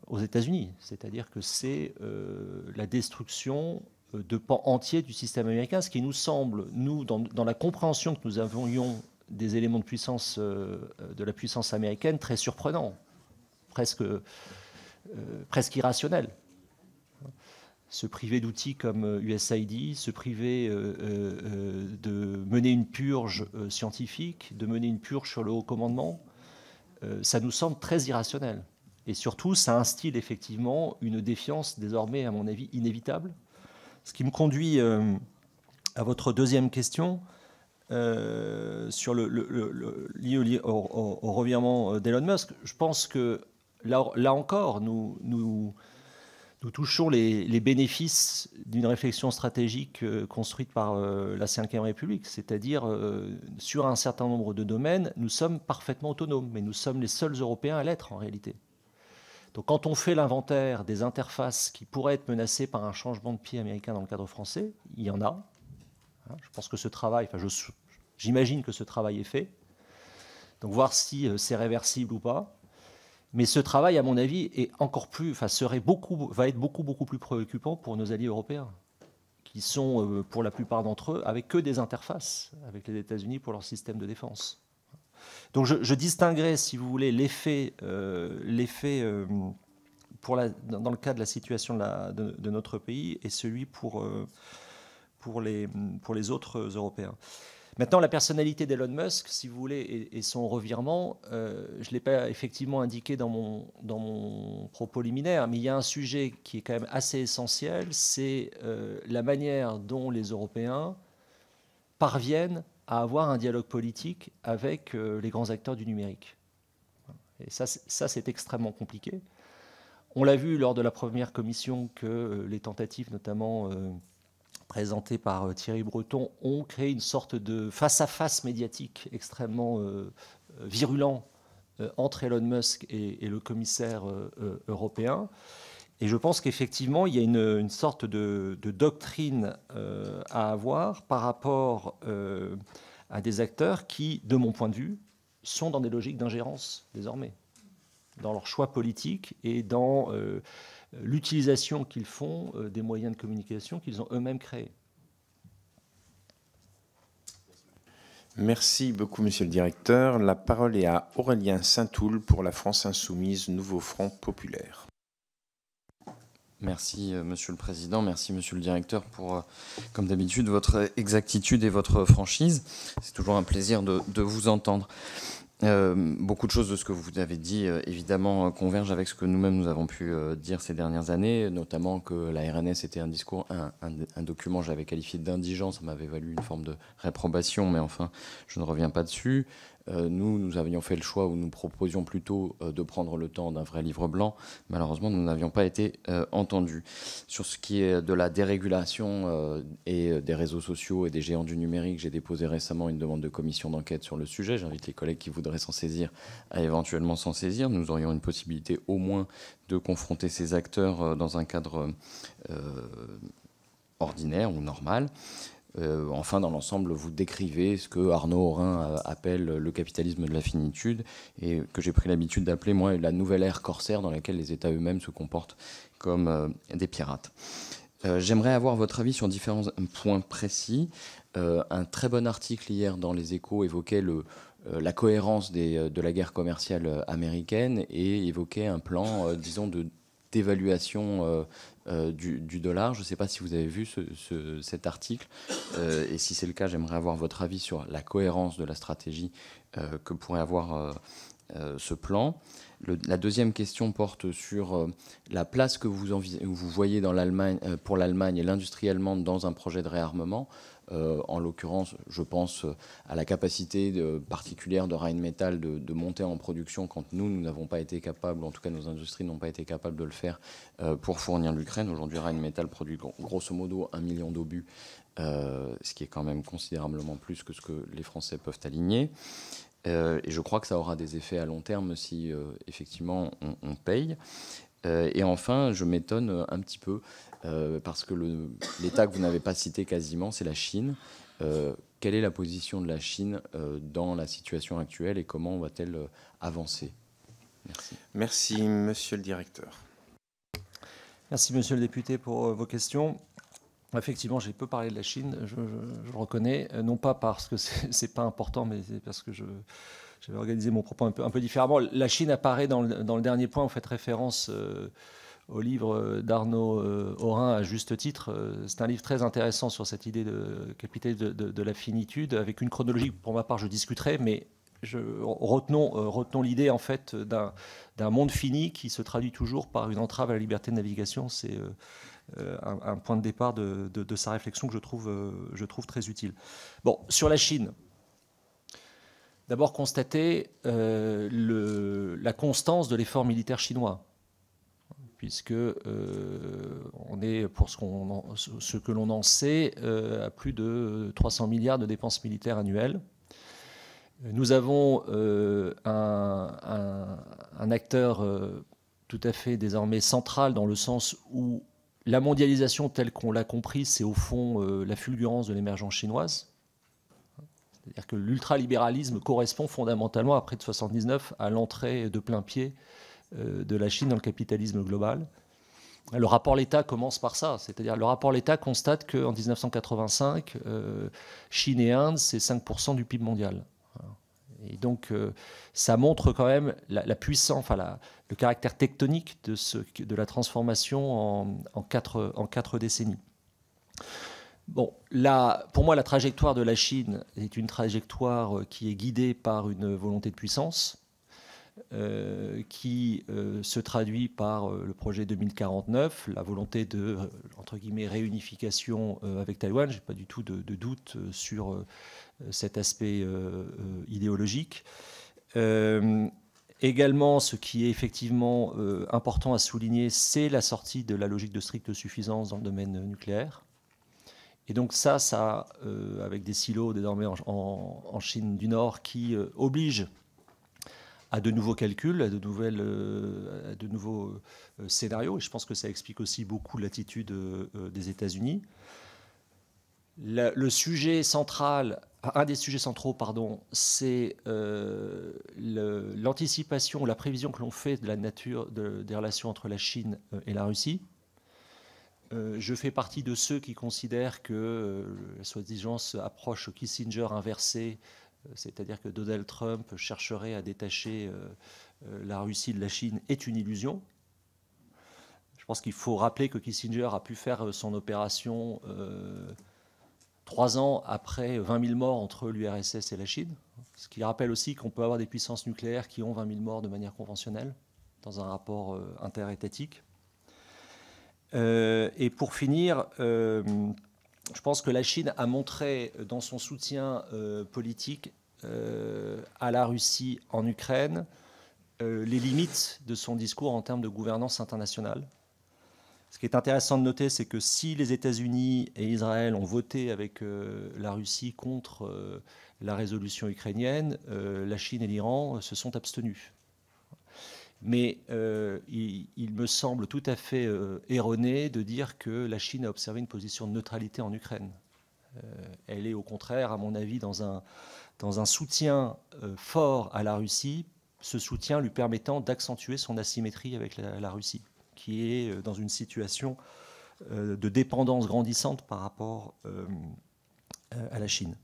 aux États-Unis, c'est-à-dire que c'est la destruction de pans entiers du système américain, ce qui nous semble, nous, dans la compréhension que nous avions des éléments de puissance, de la puissance américaine, très surprenant, presque irrationnel. Se priver d'outils comme USAID, se priver de mener une purge scientifique, de mener une purge sur le haut commandement, ça nous semble très irrationnel. Et surtout, ça instille effectivement une défiance désormais, à mon avis, inévitable. Ce qui me conduit à votre deuxième question, sur lié au revirement d'Elon Musk. Je pense que là encore, nous touchons les bénéfices d'une réflexion stratégique construite par la Ve République, c'est-à-dire sur un certain nombre de domaines, nous sommes parfaitement autonomes, mais nous sommes les seuls Européens à l'être en réalité. Donc quand on fait l'inventaire des interfaces qui pourraient être menacées par un changement de pied américain dans le cadre français, il y en a. Je pense que ce travail, j'imagine que ce travail est fait. Donc voir si c'est réversible ou pas. Mais ce travail, à mon avis, est encore plus, va être beaucoup plus préoccupant pour nos alliés européens, qui sont, pour la plupart d'entre eux, avec que des interfaces avec les États-Unis pour leur système de défense. Donc je distinguerai, si vous voulez, l'effet dans le cas de la situation de notre pays et celui pour les autres Européens. Maintenant, la personnalité d'Elon Musk, si vous voulez, et son revirement, je ne l'ai pas effectivement indiqué dans mon propos liminaire, mais il y a un sujet qui est quand même assez essentiel, c'est la manière dont les Européens parviennent à avoir un dialogue politique avec les grands acteurs du numérique. Et ça, c'est extrêmement compliqué. On l'a vu lors de la première commission que les tentatives, notamment présentées par Thierry Breton, ont créé une sorte de face-à-face médiatique extrêmement virulent entre Elon Musk et le commissaire européen. Et je pense qu'effectivement, il y a une sorte de doctrine à avoir par rapport à des acteurs qui, de mon point de vue, sont dans des logiques d'ingérence désormais, dans leurs choix politiques et dans l'utilisation qu'ils font des moyens de communication qu'ils ont eux-mêmes créés. Merci beaucoup, monsieur le directeur. La parole est à Aurélien Saint-Toul pour la France Insoumise, Nouveau Front Populaire. Merci, monsieur le président. Merci, monsieur le directeur, pour, comme d'habitude, votre exactitude et votre franchise. C'est toujours un plaisir de vous entendre. Beaucoup de choses de ce que vous avez dit, évidemment, convergent avec ce que nous-mêmes nous avons pu dire ces dernières années, notamment que la RNS était un document que j'avais qualifié d'indigent. Ça m'avait valu une forme de réprobation, mais enfin, je ne reviens pas dessus. Nous avions fait le choix où nous proposions plutôt de prendre le temps d'un vrai livre blanc. Malheureusement, nous n'avions pas été entendus. Sur ce qui est de la dérégulation et des réseaux sociaux et des géants du numérique, j'ai déposé récemment une demande de commission d'enquête sur le sujet. J'invite les collègues qui voudraient s'en saisir à éventuellement s'en saisir. Nous aurions une possibilité au moins de confronter ces acteurs dans un cadre ordinaire ou normal. Enfin, dans l'ensemble, vous décrivez ce que Arnaud Aurin appelle le capitalisme de la finitude et que j'ai pris l'habitude d'appeler, moi, la nouvelle ère corsaire dans laquelle les États eux-mêmes se comportent comme des pirates. J'aimerais avoir votre avis sur différents points précis. Un très bon article hier dans Les Échos évoquait la cohérence de la guerre commerciale américaine et évoquait un plan, disons, d'évaluation du dollar. Je ne sais pas si vous avez vu cet article. Et si c'est le cas, j'aimerais avoir votre avis sur la cohérence de la stratégie que pourrait avoir ce plan. La deuxième question porte sur la place que vous voyez dans pour l'Allemagne et l'industrie allemande dans un projet de réarmement. En l'occurrence, je pense à la capacité particulière de Rheinmetall de monter en production quand nous n'avons pas été capables, en tout cas nos industries n'ont pas été capables de le faire pour fournir l'Ukraine. Aujourd'hui, Rheinmetall produit grosso modo 1 million d'obus, ce qui est quand même considérablement plus que ce que les Français peuvent aligner. Et je crois que ça aura des effets à long terme si effectivement on paye. Et enfin, je m'étonne un petit peu parce que l'État que vous n'avez pas cité quasiment, c'est la Chine. Quelle est la position de la Chine dans la situation actuelle et comment va-t-elle avancer? Merci. Merci, monsieur le directeur. Merci, monsieur le député, pour vos questions. Effectivement, j'ai peu parlé de la Chine, je le reconnais, non pas parce que c'est pas important, mais parce que j'avais organisé mon propos un peu différemment. La Chine apparaît dans le dernier point, vous faites référence au livre d'Arnaud Aurin à juste titre. C'est un livre très intéressant sur cette idée de capitalisme de la finitude, avec une chronologie que pour ma part je discuterai, mais retenons l'idée en fait d'un monde fini qui se traduit toujours par une entrave à la liberté de navigation. C'est un point de départ de sa réflexion que je trouve très utile. Bon, sur la Chine, d'abord constater la constance de l'effort militaire chinois, puisque on est, pour ce que l'on en sait, à plus de 300 milliards de dépenses militaires annuelles. Nous avons un acteur tout à fait désormais central dans le sens où la mondialisation telle qu'on l'a compris, c'est au fond la fulgurance de l'émergence chinoise. C'est-à-dire que l'ultralibéralisme correspond fondamentalement, après 1979, à l'entrée de plein pied de la Chine dans le capitalisme global. Le rapport L'État commence par ça, c'est-à-dire le rapport L'État constate qu'en 1985, Chine et Inde, c'est 5% du PIB mondial. Et donc, ça montre quand même la puissance, enfin le caractère tectonique de la transformation en 4 décennies. Bon, pour moi, la trajectoire de la Chine est une trajectoire qui est guidée par une volonté de puissance, qui se traduit par le projet 2049, la volonté de, entre guillemets, réunification avec Taïwan. Je n'ai pas du tout de doute sur cet aspect idéologique. Également, ce qui est effectivement important à souligner, c'est la sortie de la logique de stricte suffisance dans le domaine nucléaire. Et donc ça avec des silos désormais en Chine du Nord qui obligent à de nouveaux calculs, à de nouveaux scénarios. Et je pense que ça explique aussi beaucoup l'attitude des États-Unis. Le sujet central, un des sujets centraux, c'est l'anticipation, la prévision que l'on fait de la nature des relations entre la Chine et la Russie. Je fais partie de ceux qui considèrent que la soi-disant approche Kissinger inversée, c'est-à-dire que Donald Trump chercherait à détacher la Russie de la Chine, est une illusion. Je pense qu'il faut rappeler que Kissinger a pu faire son opération 3 ans après 20 000 morts entre l'URSS et la Chine, ce qui rappelle aussi qu'on peut avoir des puissances nucléaires qui ont 20 000 morts de manière conventionnelle, dans un rapport interétatique. Et pour finir, je pense que la Chine a montré dans son soutien politique à la Russie en Ukraine les limites de son discours en termes de gouvernance internationale. Ce qui est intéressant de noter, c'est que si les États-Unis et Israël ont voté avec la Russie contre la résolution ukrainienne, la Chine et l'Iran se sont abstenus. Mais il me semble tout à fait erroné de dire que la Chine a observé une position de neutralité en Ukraine. Elle est au contraire, à mon avis, dans un soutien fort à la Russie, ce soutien lui permettant d'accentuer son asymétrie avec la Russie, qui est dans une situation de dépendance grandissante par rapport à la Chine.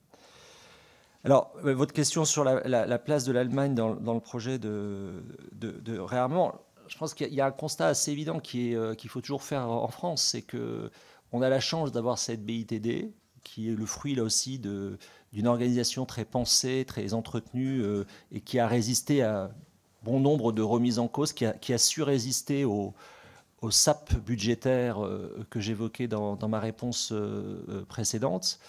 Alors, votre question sur la place de l'Allemagne dans le projet de réarmement, je pense qu'il y a un constat assez évident qu'il faut toujours faire en France, c'est qu'on a la chance d'avoir cette BITD, qui est le fruit là aussi d'une organisation très pensée, très entretenue, et qui a résisté à bon nombre de remises en cause, qui a su résister au SAP budgétaire que j'évoquais dans ma réponse précédente.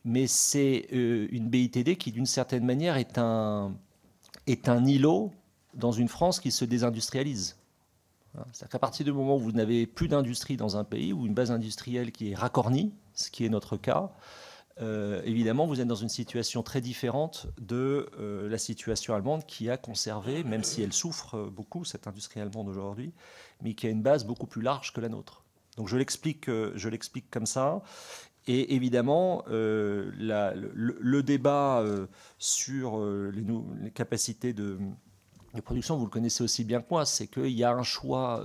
Mais c'est une BITD qui, d'une certaine manière, est un îlot dans une France qui se désindustrialise. C'est-à-dire qu'à partir du moment où vous n'avez plus d'industrie dans un pays, ou une base industrielle qui est racornie, ce qui est notre cas, évidemment, vous êtes dans une situation très différente de la situation allemande qui a conservé, même si elle souffre beaucoup, cette industrie allemande aujourd'hui, mais qui a une base beaucoup plus large que la nôtre. Donc je l'explique comme ça. Et évidemment, le débat sur les capacités de production, vous le connaissez aussi bien que moi, c'est qu'il y a un choix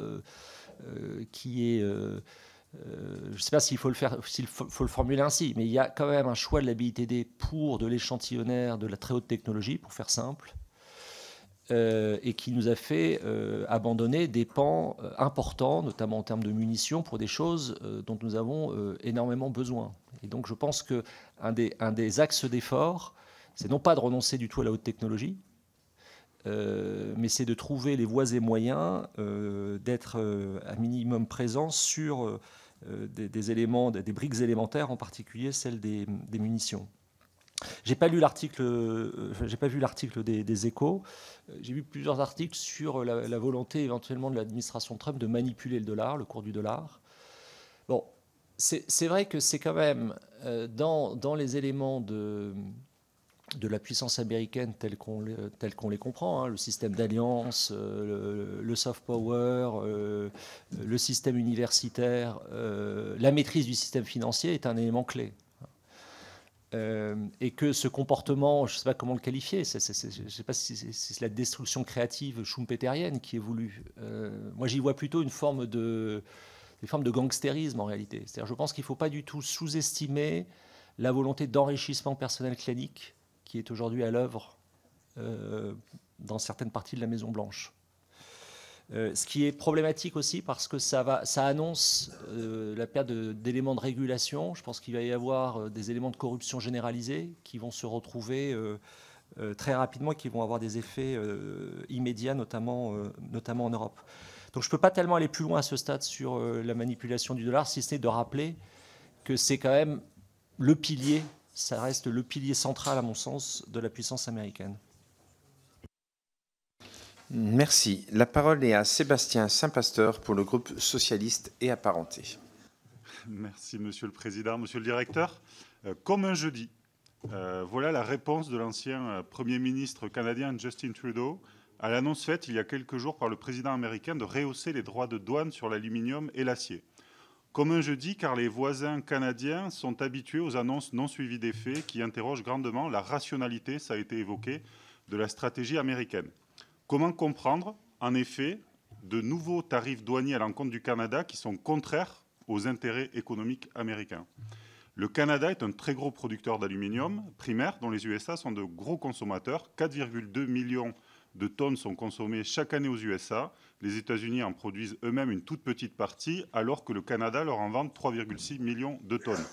qui est... je ne sais pas s'il faut le formuler ainsi, mais il y a quand même un choix de la BITD pour de l'échantillonnaire, de la très haute technologie, pour faire simple, et qui nous a fait abandonner des pans importants, notamment en termes de munitions, pour des choses dont nous avons énormément besoin. Et donc je pense qu'un des axes d'effort, c'est non pas de renoncer du tout à la haute technologie, mais c'est de trouver les voies et moyens d'être à minimum présent sur des éléments, des briques élémentaires, en particulier celles des munitions. J'ai pas vu l'article des Échos. J'ai vu plusieurs articles sur la volonté éventuellement de l'administration Trump de manipuler le dollar, le cours du dollar. Bon, c'est vrai que c'est quand même dans les éléments de la puissance américaine telle qu'on les comprend, hein, le système d'alliance, le soft power, le système universitaire, la maîtrise du système financier est un élément clé. et que ce comportement, je ne sais pas comment le qualifier, je ne sais pas si c'est la destruction créative schumpeterienne qui est voulue. Moi, j'y vois plutôt une forme de gangstérisme en réalité. C'est-à-dire, je pense qu'il ne faut pas du tout sous-estimer la volonté d'enrichissement personnel clanique qui est aujourd'hui à l'œuvre dans certaines parties de la Maison-Blanche. Ce qui est problématique aussi parce que ça annonce la perte d'éléments de régulation. Je pense qu'il va y avoir des éléments de corruption généralisés qui vont se retrouver très rapidement et qui vont avoir des effets immédiats, notamment en Europe. Donc je ne peux pas tellement aller plus loin à ce stade sur la manipulation du dollar, si ce n'est de rappeler que c'est quand même le pilier, ça reste le pilier central à mon sens de la puissance américaine. Merci. La parole est à Sébastien Saint-Pasteur pour le groupe socialiste et apparenté. Merci, Monsieur le Président. Monsieur le Directeur, comme un jeudi, voilà la réponse de l'ancien Premier ministre canadien Justin Trudeau à l'annonce faite il y a quelques jours par le président américain de rehausser les droits de douane sur l'aluminium et l'acier. Comme un jeudi, car les voisins canadiens sont habitués aux annonces non suivies des faits qui interrogent grandement la rationalité, ça a été évoqué, de la stratégie américaine. Comment comprendre, en effet, de nouveaux tarifs douaniers à l'encontre du Canada qui sont contraires aux intérêts économiques américains? Le Canada est un très gros producteur d'aluminium primaire dont les USA sont de gros consommateurs. 4,2 millions de tonnes sont consommées chaque année aux USA. Les États-Unis en produisent eux-mêmes une toute petite partie, alors que le Canada leur en vend 3,6 millions de tonnes.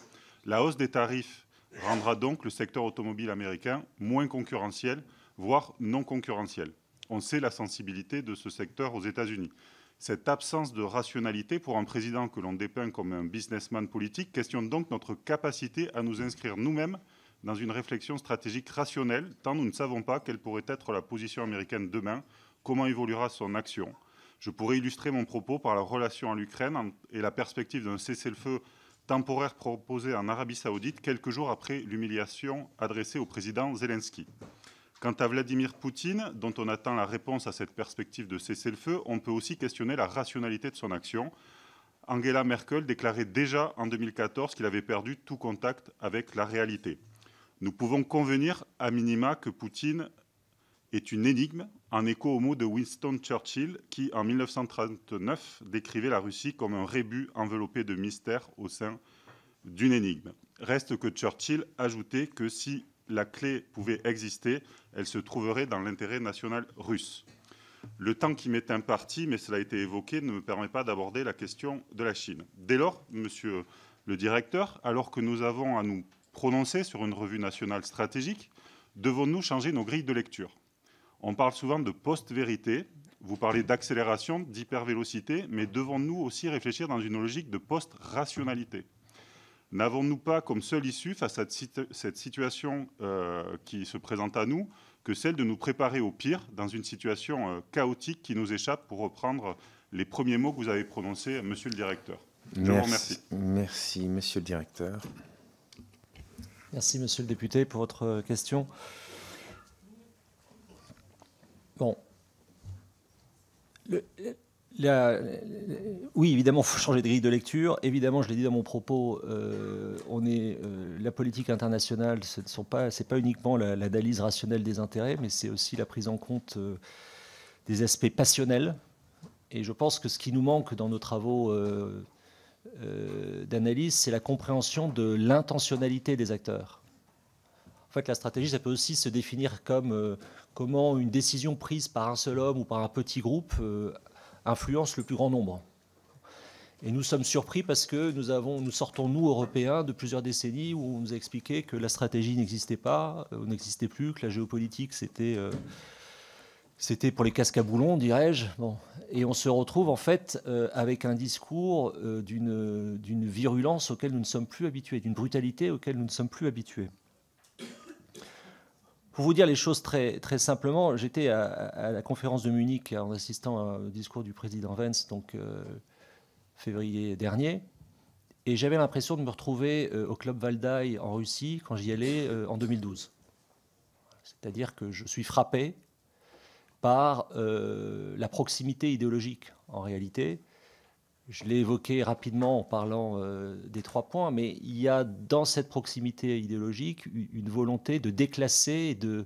La hausse des tarifs rendra donc le secteur automobile américain moins concurrentiel, voire non concurrentiel. On sait la sensibilité de ce secteur aux États-Unis. Cette absence de rationalité pour un président que l'on dépeint comme un businessman politique questionne donc notre capacité à nous inscrire nous-mêmes dans une réflexion stratégique rationnelle, tant nous ne savons pas quelle pourrait être la position américaine demain, comment évoluera son action. Je pourrais illustrer mon propos par la relation à l'Ukraine et la perspective d'un cessez-le-feu temporaire proposé en Arabie Saoudite quelques jours après l'humiliation adressée au président Zelensky. Quant à Vladimir Poutine, dont on attend la réponse à cette perspective de cessez-le-feu, on peut aussi questionner la rationalité de son action. Angela Merkel déclarait déjà en 2014 qu'il avait perdu tout contact avec la réalité. Nous pouvons convenir à minima que Poutine est une énigme, en écho aux mots de Winston Churchill, qui en 1939 décrivait la Russie comme un rébus enveloppé de mystère au sein d'une énigme. Reste que Churchill ajoutait que si la clé pouvait exister, elle se trouverait dans l'intérêt national russe. Le temps qui m'est imparti, mais cela a été évoqué, ne me permet pas d'aborder la question de la Chine. Dès lors, Monsieur le Directeur, alors que nous avons à nous prononcer sur une revue nationale stratégique, devons-nous changer nos grilles de lecture? On parle souvent de post-vérité, vous parlez d'accélération, d'hypervélocité, mais devons-nous aussi réfléchir dans une logique de post-rationalité? N'avons-nous pas comme seule issue face à cette situation qui se présente à nous que celle de nous préparer au pire dans une situation chaotique qui nous échappe, pour reprendre les premiers mots que vous avez prononcés, Monsieur le Directeur? Je vous remercie. Merci, Monsieur le Directeur. Merci, Monsieur le député, pour votre question. Bon. Oui, évidemment, il faut changer de grille de lecture. Évidemment, je l'ai dit dans mon propos, la politique internationale, ce n'est pas uniquement l'analyse rationnelle des intérêts, mais c'est aussi la prise en compte des aspects passionnels. Et je pense que ce qui nous manque dans nos travaux d'analyse, c'est la compréhension de l'intentionnalité des acteurs. En fait, la stratégie, ça peut aussi se définir comme comment une décision prise par un seul homme ou par un petit groupe influence le plus grand nombre. Et nous sommes surpris parce que nous sortons, nous, Européens, de plusieurs décennies où on nous a expliqué que la stratégie n'existait pas, n'existait plus, que la géopolitique, c'était pour les casques à boulons, dirais-je. Bon. Et on se retrouve, en fait, avec un discours d'une virulence auquel nous ne sommes plus habitués, d'une brutalité auquel nous ne sommes plus habitués. Pour vous dire les choses très, très simplement, j'étais à la conférence de Munich en assistant au discours du président Vance, donc février dernier, et j'avais l'impression de me retrouver au Club Valdai en Russie quand j'y allais en 2012. C'est-à-dire que je suis frappé par la proximité idéologique, en réalité, Je l'ai évoqué rapidement en parlant des 3 points, mais il y a dans cette proximité idéologique une volonté de déclasser et de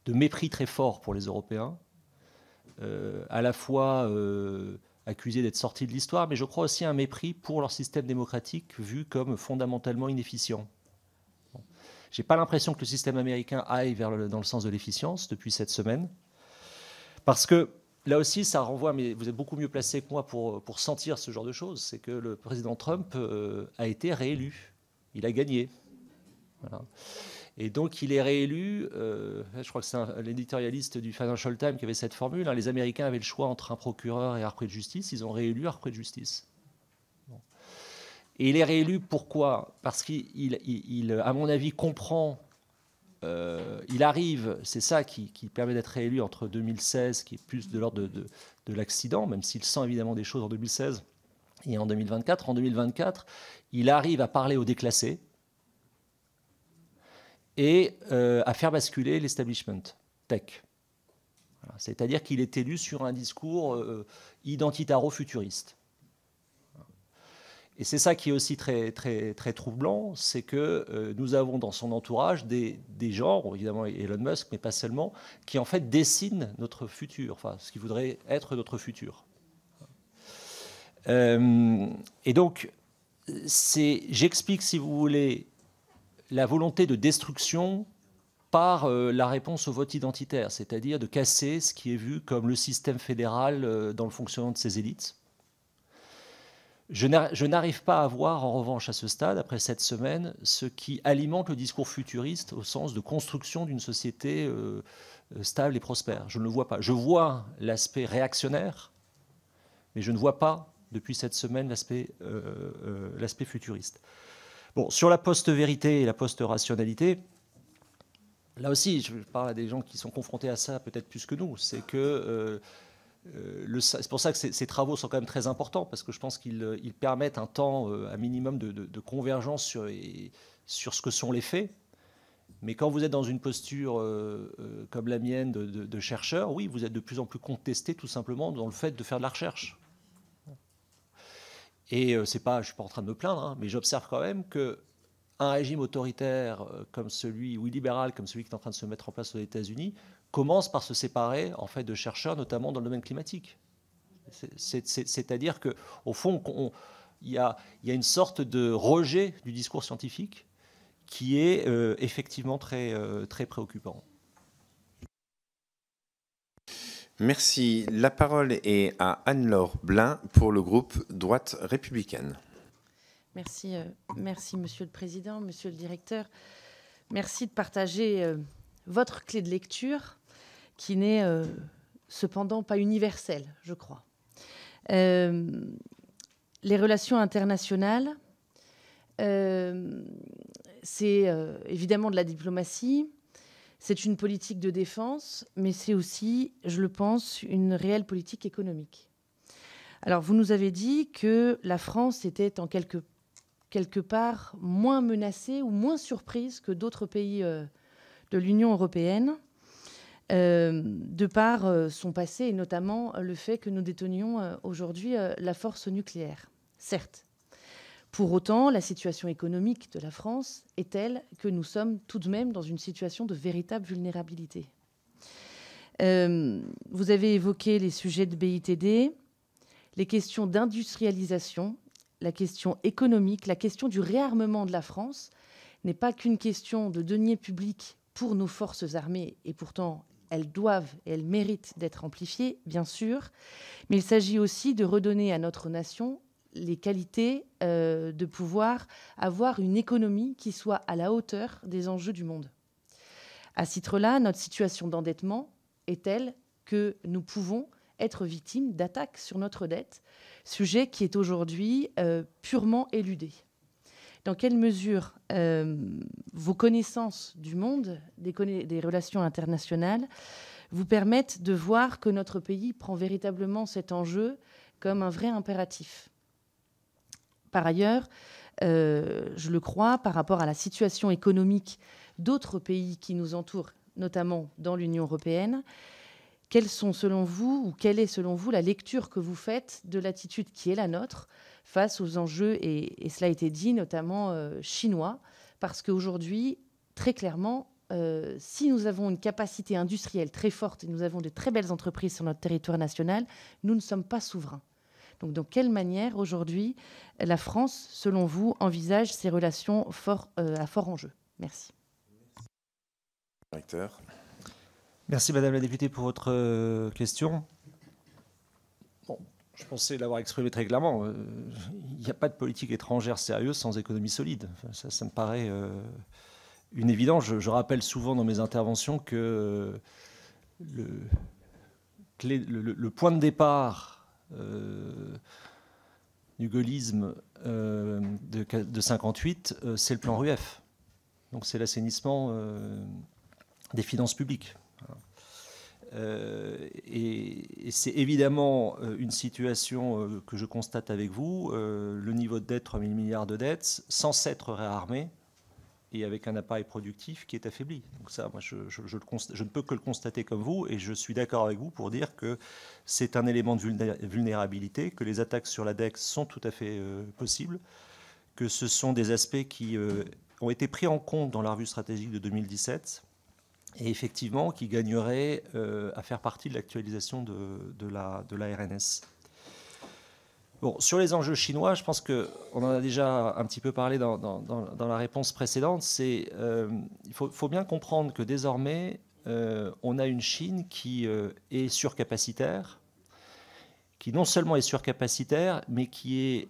mépris très fort pour les Européens, à la fois accusés d'être sortis de l'histoire, mais je crois aussi un mépris pour leur système démocratique vu comme fondamentalement inefficient. Bon. Je n'ai pas l'impression que le système américain aille dans le sens de l'efficience depuis cette semaine, parce que là aussi, ça renvoie, mais vous êtes beaucoup mieux placé que moi pour sentir ce genre de choses, c'est que le président Trump a été réélu. Il a gagné. Voilà. Et donc, il est réélu. Je crois que c'est l'éditorialiste du Financial Times qui avait cette formule. Hein, les Américains avaient le choix entre un procureur et un repris de justice. Ils ont réélu un repris de justice. Bon. Et il est réélu pourquoi? Parce qu'il, à mon avis, comprend... il arrive, c'est ça qui permet d'être réélu entre 2016, qui est plus de l'ordre de l'accident, même s'il sent évidemment des choses en 2016 et en 2024. En 2024, il arrive à parler aux déclassés et à faire basculer l'establishment tech. Voilà. C'est-à-dire qu'il est élu sur un discours identitaro-futuriste. Et c'est ça qui est aussi très, très, très troublant, c'est que nous avons dans son entourage des gens, évidemment Elon Musk, mais pas seulement, qui en fait dessinent notre futur, enfin ce qui voudrait être notre futur. Et donc, j'explique, si vous voulez, la volonté de destruction par la réponse au vote identitaire, c'est-à-dire de casser ce qui est vu comme le système fédéral dans le fonctionnement de ces élites. Je n'arrive pas à voir, en revanche, à ce stade, après cette semaine, ce qui alimente le discours futuriste au sens de construction d'une société stable et prospère. Je ne le vois pas. Je vois l'aspect réactionnaire, mais je ne vois pas, depuis cette semaine, l'aspect futuriste. Bon, sur la post-vérité et la post-rationalité, là aussi, je parle à des gens qui sont confrontés à ça peut-être plus que nous, c'est que... c'est pour ça que ces travaux sont quand même très importants, parce que je pense qu'ils permettent un temps à minimum de convergence sur ce que sont les faits. Mais quand vous êtes dans une posture comme la mienne de chercheur, oui, vous êtes de plus en plus contesté tout simplement dans le fait de faire de la recherche. Et je ne suis pas en train de me plaindre, hein, mais j'observe quand même qu'un régime autoritaire comme celui, ou libéral comme celui qui est en train de se mettre en place aux États-Unis, commence par se séparer en fait de chercheurs, notamment dans le domaine climatique. C'est-à-dire qu'au fond, il y a une sorte de rejet du discours scientifique qui est effectivement très, très préoccupant. Merci. La parole est à Anne-Laure Blin pour le groupe Droite républicaine. Merci, merci Monsieur le Président, Monsieur le Directeur. Merci de partager votre clé de lecture, qui n'est cependant pas universelle, je crois. Les relations internationales, c'est évidemment de la diplomatie, c'est une politique de défense, mais c'est aussi, je le pense, une réelle politique économique. Alors, vous nous avez dit que la France était en quelque part moins menacée ou moins surprise que d'autres pays de l'Union européenne, de par son passé et notamment le fait que nous détenions aujourd'hui la force nucléaire. Certes. Pour autant, la situation économique de la France est telle que nous sommes tout de même dans une situation de véritable vulnérabilité. Vous avez évoqué les sujets de BITD, les questions d'industrialisation, la question économique, la question du réarmement de la France n'est pas qu'une question de deniers publics pour nos forces armées, et pourtant elles doivent et elles méritent d'être amplifiées, bien sûr, mais il s'agit aussi de redonner à notre nation les qualités de pouvoir avoir une économie qui soit à la hauteur des enjeux du monde. À ce titre-là, notre situation d'endettement est telle que nous pouvons être victimes d'attaques sur notre dette, sujet qui est aujourd'hui purement éludé. Dans quelle mesure vos connaissances du monde, des relations internationales, vous permettent de voir que notre pays prend véritablement cet enjeu comme un vrai impératif? Par ailleurs, je le crois, par rapport à la situation économique d'autres pays qui nous entourent, notamment dans l'Union européenne, quelles sont selon vous, ou quelle est selon vous la lecture que vous faites de l'attitude qui est la nôtre face aux enjeux, et cela a été dit, notamment chinois, parce qu'aujourd'hui, très clairement, si nous avons une capacité industrielle très forte et nous avons de très belles entreprises sur notre territoire national, nous ne sommes pas souverains. Donc, de quelle manière, aujourd'hui, la France, selon vous, envisage ces relations à fort enjeu? Merci. Directeur. Merci, Madame la députée, pour votre question. Bon, je pensais l'avoir exprimé très clairement. Il n'y a pas de politique étrangère sérieuse sans économie solide. Enfin, ça me paraît une évidence. Je rappelle souvent dans mes interventions que le point de départ du gaullisme de 58, c'est le plan RUEF. Donc c'est l'assainissement des finances publiques. Et c'est évidemment une situation que je constate avec vous, le niveau de dette, 3 000 milliards de dettes, sans s'être réarmé et avec un appareil productif qui est affaibli. Donc ça, moi, je ne peux que le constater comme vous, et je suis d'accord avec vous pour dire que c'est un élément de vulnérabilité, que les attaques sur la dette sont tout à fait possibles, que ce sont des aspects qui ont été pris en compte dans la revue stratégique de 2017, et effectivement qui gagneraient à faire partie de l'actualisation de la RNS. Bon, sur les enjeux chinois, je pense qu'on en a déjà un petit peu parlé dans la réponse précédente. Il faut bien comprendre que désormais, on a une Chine qui est surcapacitaire, qui non seulement est surcapacitaire, mais qui est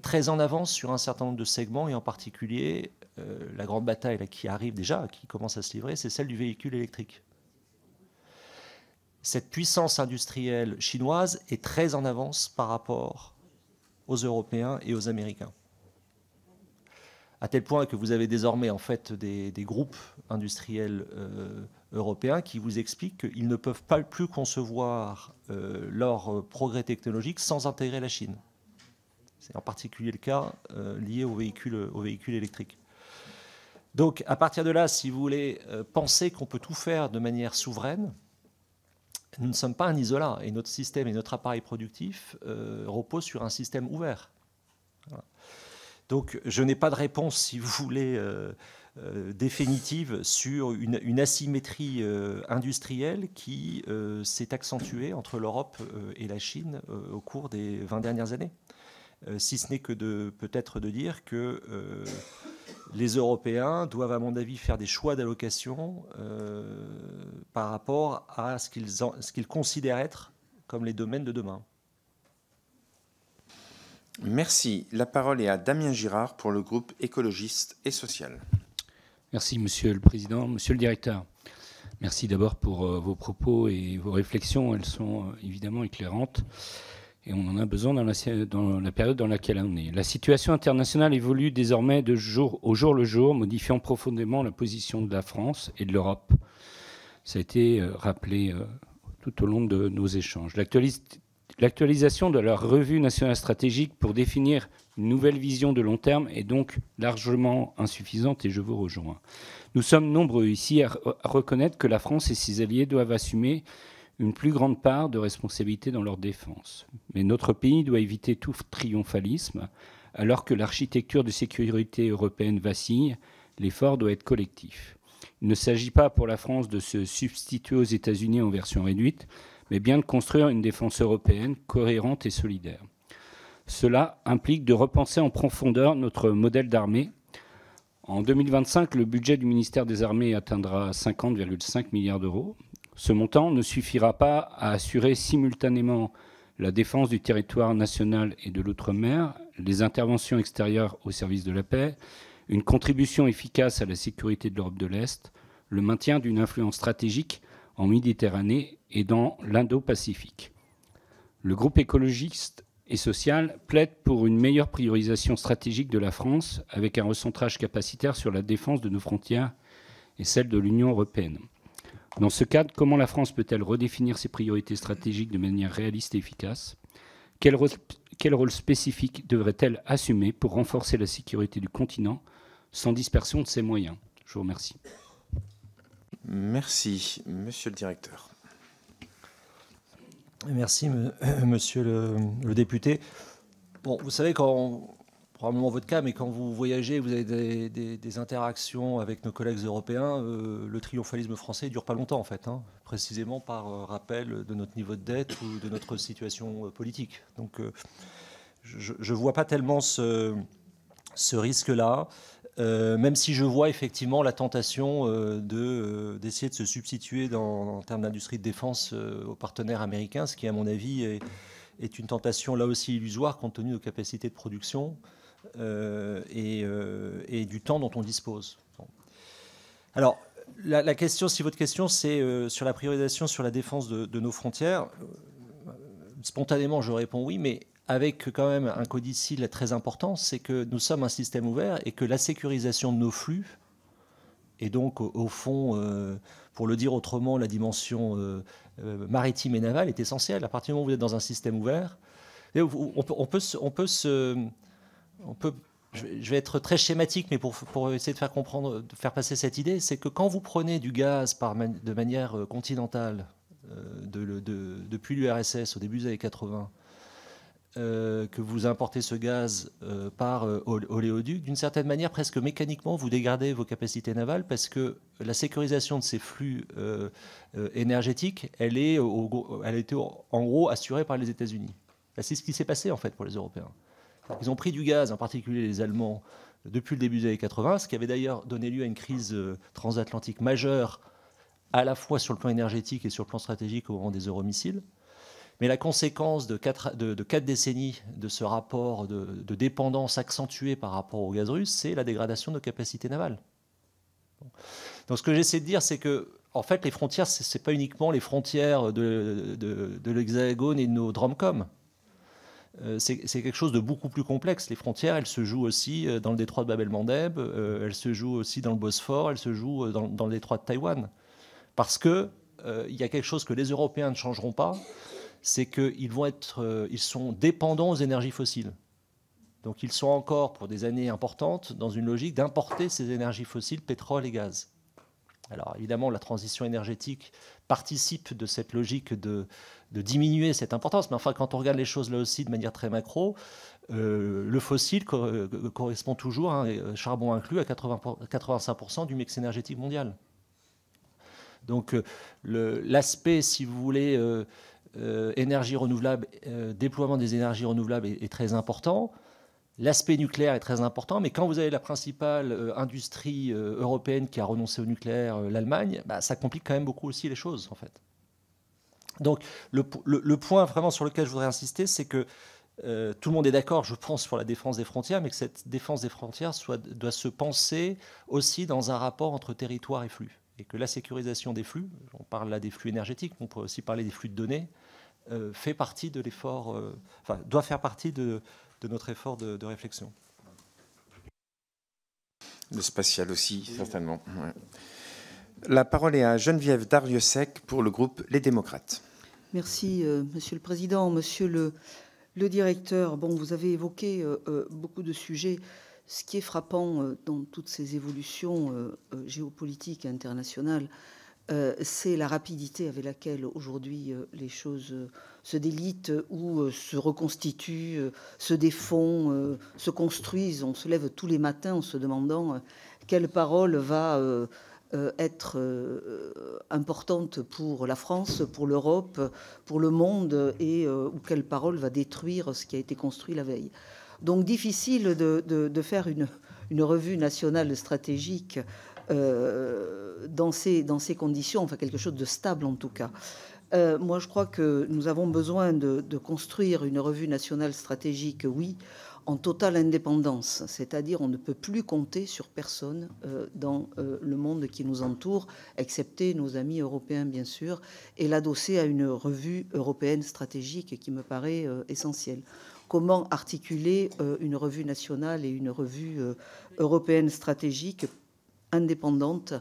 très en avance sur un certain nombre de segments, et en particulier, la grande bataille là, qui arrive déjà, qui commence à se livrer, c'est celle du véhicule électrique. Cette puissance industrielle chinoise est très en avance par rapport aux Européens et aux Américains. À tel point que vous avez désormais en fait des groupes industriels européens qui vous expliquent qu'ils ne peuvent pas plus concevoir leur progrès technologique sans intégrer la Chine. C'est en particulier le cas lié aux véhicules électriques. Donc à partir de là, si vous voulez penser qu'on peut tout faire de manière souveraine, nous ne sommes pas un isolat, et notre système et notre appareil productif reposent sur un système ouvert. Voilà. Donc je n'ai pas de réponse, si vous voulez, définitive sur une asymétrie industrielle qui s'est accentuée entre l'Europe et la Chine au cours des 20 dernières années. Si ce n'est que peut-être de dire que les Européens doivent, à mon avis, faire des choix d'allocation par rapport à ce qu'ils considèrent être comme les domaines de demain. Merci. La parole est à Damien Girard pour le groupe écologiste et social. Merci, Monsieur le Président. Monsieur le Directeur, merci d'abord pour vos propos et vos réflexions. Elles sont évidemment éclairantes. Et on en a besoin dans la période dans laquelle on est. La situation internationale évolue désormais de jour au jour le jour, modifiant profondément la position de la France et de l'Europe. Ça a été rappelé tout au long de nos échanges. L'actualisation de la revue nationale stratégique pour définir une nouvelle vision de long terme est donc largement insuffisante, et je vous rejoins. Nous sommes nombreux ici à reconnaître que la France et ses alliés doivent assumer une plus grande part de responsabilité dans leur défense. Mais notre pays doit éviter tout triomphalisme. Alors que l'architecture de sécurité européenne vacille, l'effort doit être collectif. Il ne s'agit pas pour la France de se substituer aux États-Unis en version réduite, mais bien de construire une défense européenne cohérente et solidaire. Cela implique de repenser en profondeur notre modèle d'armée. En 2025, le budget du ministère des Armées atteindra 50,5 milliards d'euros. Ce montant ne suffira pas à assurer simultanément la défense du territoire national et de l'outre-mer, les interventions extérieures au service de la paix, une contribution efficace à la sécurité de l'Europe de l'Est, le maintien d'une influence stratégique en Méditerranée et dans l'Indo-Pacifique. Le groupe écologiste et social plaide pour une meilleure priorisation stratégique de la France avec un recentrage capacitaire sur la défense de nos frontières et celle de l'Union européenne. Dans ce cadre, comment la France peut-elle redéfinir ses priorités stratégiques de manière réaliste et efficace ? Quel rôle spécifique devrait-elle assumer pour renforcer la sécurité du continent sans dispersion de ses moyens ? Je vous remercie. Merci. Monsieur le directeur. Merci, monsieur le député. Bon, vous savez, probablement votre cas, mais quand vous voyagez, vous avez des interactions avec nos collègues européens, le triomphalisme français ne dure pas longtemps, en fait, hein, précisément par rappel de notre niveau de dette ou de notre situation politique. Donc, je ne vois pas tellement ce risque-là, même si je vois effectivement la tentation d'essayer de se substituer en termes d'industrie de défense aux partenaires américains, ce qui, à mon avis, est une tentation là aussi illusoire compte tenu de nos capacités de production et du temps dont on dispose. Bon. Alors, la question, si votre question c'est sur la priorisation sur la défense de nos frontières, spontanément je réponds oui, mais avec quand même un codicile très important, c'est que nous sommes un système ouvert et que la sécurisation de nos flux, et donc au fond, pour le dire autrement, la dimension maritime et navale est essentielle. À partir du moment où vous êtes dans un système ouvert, je vais être très schématique, mais pour essayer de faire comprendre, de faire passer cette idée, c'est que quand vous prenez du gaz de manière continentale depuis l'URSS au début des années 80, que vous importez ce gaz par oléoduc, d'une certaine manière, presque mécaniquement, vous dégradez vos capacités navales parce que la sécurisation de ces flux énergétiques, elle a été en gros assurée par les États-Unis. C'est ce qui s'est passé en fait pour les Européens. Ils ont pris du gaz, en particulier les Allemands, depuis le début des années 80, ce qui avait d'ailleurs donné lieu à une crise transatlantique majeure, à la fois sur le plan énergétique et sur le plan stratégique au moment des euromissiles. Mais la conséquence de 4 décennies de ce rapport de dépendance accentuée par rapport au gaz russe, c'est la dégradation de nos capacités navales. Donc ce que j'essaie de dire, c'est que en fait, les frontières, ce n'est pas uniquement les frontières de l'Hexagone et de nos DROMCOM. C'est quelque chose de beaucoup plus complexe. Les frontières, elles se jouent aussi dans le détroit de Bab el-Mandeb, elles se jouent aussi dans le Bosphore, elles se jouent dans le détroit de Taïwan. Parce qu'il y a quelque chose que les Européens ne changeront pas, c'est qu'ils sont dépendants aux énergies fossiles. Donc ils sont encore, pour des années importantes, dans une logique d'importer ces énergies fossiles, pétrole et gaz. Alors évidemment, la transition énergétique participe de cette logique de diminuer cette importance. Mais enfin, quand on regarde les choses là aussi de manière très macro, le fossile correspond toujours, charbon inclus, à 85% du mix énergétique mondial. Donc l'aspect, si vous voulez, énergie renouvelable, déploiement des énergies renouvelables est très important. L'aspect nucléaire est très important, mais quand vous avez la principale industrie européenne qui a renoncé au nucléaire, l'Allemagne, ça complique quand même beaucoup aussi les choses, en fait. Donc le point vraiment sur lequel je voudrais insister, c'est que tout le monde est d'accord, je pense, pour la défense des frontières, mais que cette défense des frontières doit se penser aussi dans un rapport entre territoire et flux. Et que la sécurisation des flux, on parle là des flux énergétiques, on pourrait aussi parler des flux de données, fait partie de l'effort, doit faire partie de notre effort de réflexion. Le spatial aussi, certainement. Ouais. La parole est à Geneviève Darrieussecq pour le groupe Les Démocrates. Merci, Monsieur le Président. Monsieur le Directeur, vous avez évoqué beaucoup de sujets. Ce qui est frappant dans toutes ces évolutions géopolitiques et internationales, c'est la rapidité avec laquelle aujourd'hui les choses se délitent ou se reconstituent, se défont, se construisent. On se lève tous les matins en se demandant quelle parole va être importante pour la France, pour l'Europe, pour le monde, et ou quelle parole va détruire ce qui a été construit la veille. Donc difficile de faire une revue nationale stratégique dans ces conditions, enfin quelque chose de stable en tout cas. Moi je crois que nous avons besoin de construire une revue nationale stratégique, oui, en totale indépendance, c'est-à-dire on ne peut plus compter sur personne dans le monde qui nous entoure, excepté nos amis européens bien sûr, et l'adosser à une revue européenne stratégique qui me paraît essentielle. Comment articuler une revue nationale et une revue européenne stratégique indépendante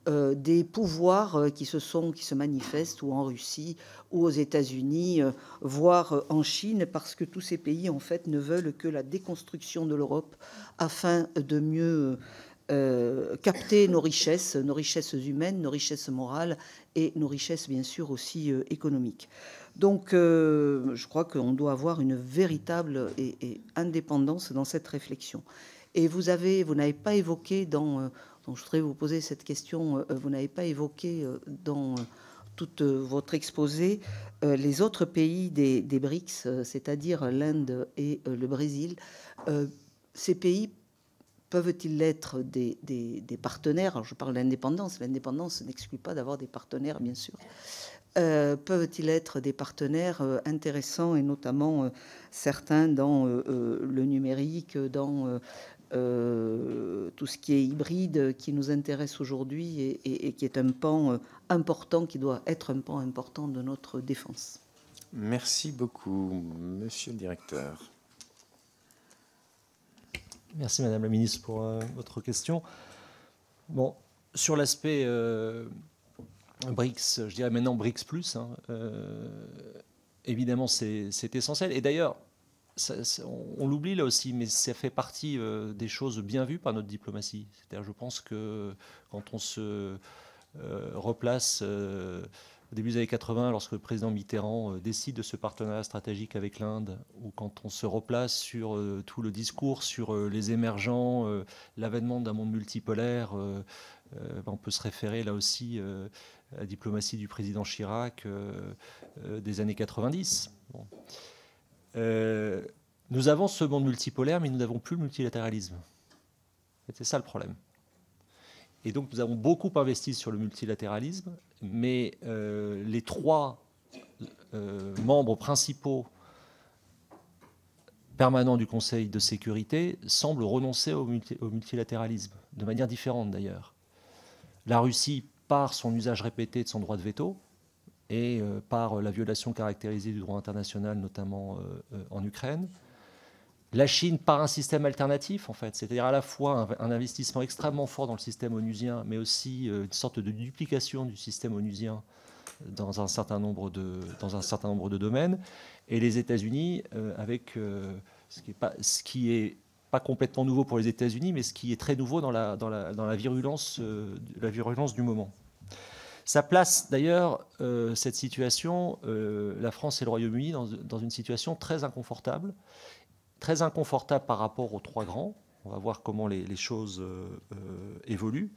des pouvoirs qui se manifestent ou en Russie ou aux États-Unis, voire en Chine, parce que tous ces pays en fait ne veulent que la déconstruction de l'Europe afin de mieux capter nos richesses humaines, nos richesses morales et nos richesses bien sûr aussi économiques. Donc je crois qu'on doit avoir une véritable et indépendance dans cette réflexion. Et vous n'avez pas évoqué donc je voudrais vous poser cette question, vous n'avez pas évoqué dans tout votre exposé les autres pays des BRICS, c'est-à-dire l'Inde et le Brésil. Ces pays peuvent-ils être des partenaires? Alors je parle d'indépendance. L'indépendance n'exclut pas d'avoir des partenaires, bien sûr. Peuvent-ils être des partenaires intéressants, et notamment certains dans le numérique, dans tout ce qui est hybride, qui nous intéresse aujourd'hui et qui est un pan important, qui doit être un pan important de notre défense. Merci beaucoup, Monsieur le Directeur. Merci Madame la Ministre pour votre question. Bon, sur l'aspect BRICS, je dirais maintenant BRICS+, hein, évidemment c'est essentiel. Et d'ailleurs, on l'oublie là aussi, mais ça fait partie des choses bien vues par notre diplomatie. C'est-à-dire, je pense que quand on se replace au début des années 80, lorsque le président Mitterrand décide de ce partenariat stratégique avec l'Inde, ou quand on se replace sur tout le discours sur les émergents, l'avènement d'un monde multipolaire, on peut se référer là aussi à la diplomatie du président Chirac des années 90. Bon. Nous avons ce monde multipolaire, mais nous n'avons plus le multilatéralisme. C'est ça le problème. Et donc nous avons beaucoup investi sur le multilatéralisme, mais les trois membres principaux permanents du Conseil de sécurité semblent renoncer au multilatéralisme, de manière différente d'ailleurs. La Russie, par son usage répété de son droit de veto, et par la violation caractérisée du droit international, notamment en Ukraine. La Chine, par un système alternatif, en fait, c'est-à-dire à la fois un investissement extrêmement fort dans le système onusien, mais aussi une sorte de duplication du système onusien dans un certain nombre de domaines. Et les États-Unis, avec ce qui est pas complètement nouveau pour les États-Unis, mais ce qui est très nouveau dans la virulence du moment. Ça place d'ailleurs cette situation, la France et le Royaume-Uni, dans une situation très inconfortable par rapport aux trois grands. On va voir comment les choses évoluent,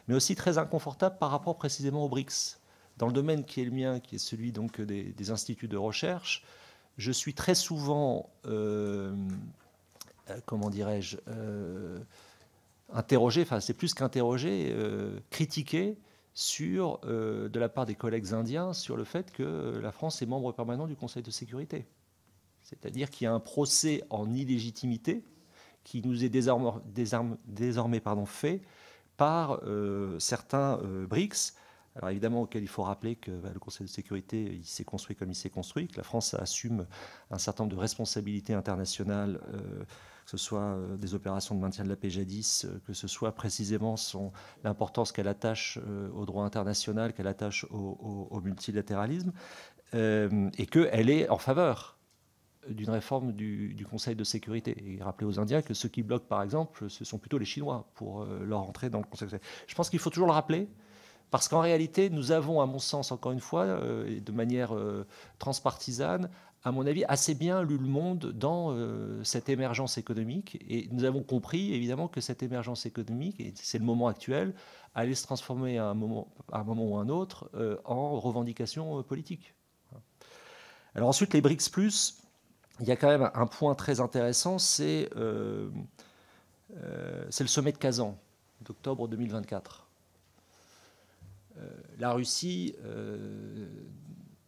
mais aussi très inconfortable par rapport précisément aux BRICS. Dans le domaine qui est le mien, qui est celui donc des instituts de recherche, je suis très souvent, comment dirais-je, interrogé, enfin c'est plus qu'interrogé, critiqué sur, de la part des collègues indiens, sur le fait que la France est membre permanent du Conseil de sécurité. C'est-à-dire qu'il y a un procès en illégitimité qui nous est désormais fait par certains BRICS. Alors évidemment, auquel il faut rappeler que le Conseil de sécurité, il s'est construit comme il s'est construit, que la France assume un certain nombre de responsabilités internationales, que ce soit des opérations de maintien de la paix jadis, que ce soit précisément l'importance qu'elle attache au droit international, qu'elle attache au multilatéralisme, et qu'elle est en faveur d'une réforme du Conseil de sécurité. Et rappeler aux Indiens que ceux qui bloquent, par exemple, ce sont plutôt les Chinois pour leur entrée dans le Conseil de sécurité. Je pense qu'il faut toujours le rappeler, parce qu'en réalité, nous avons, à mon sens, encore une fois, et de manière transpartisane, à mon avis, assez bien lu le monde dans cette émergence économique. Et nous avons compris, évidemment, que cette émergence économique, et c'est le moment actuel, allait se transformer à un moment ou à un autre en revendication politique. Alors ensuite, les BRICS+, il y a quand même un point très intéressant, c'est le sommet de Kazan, d'octobre 2024. La Russie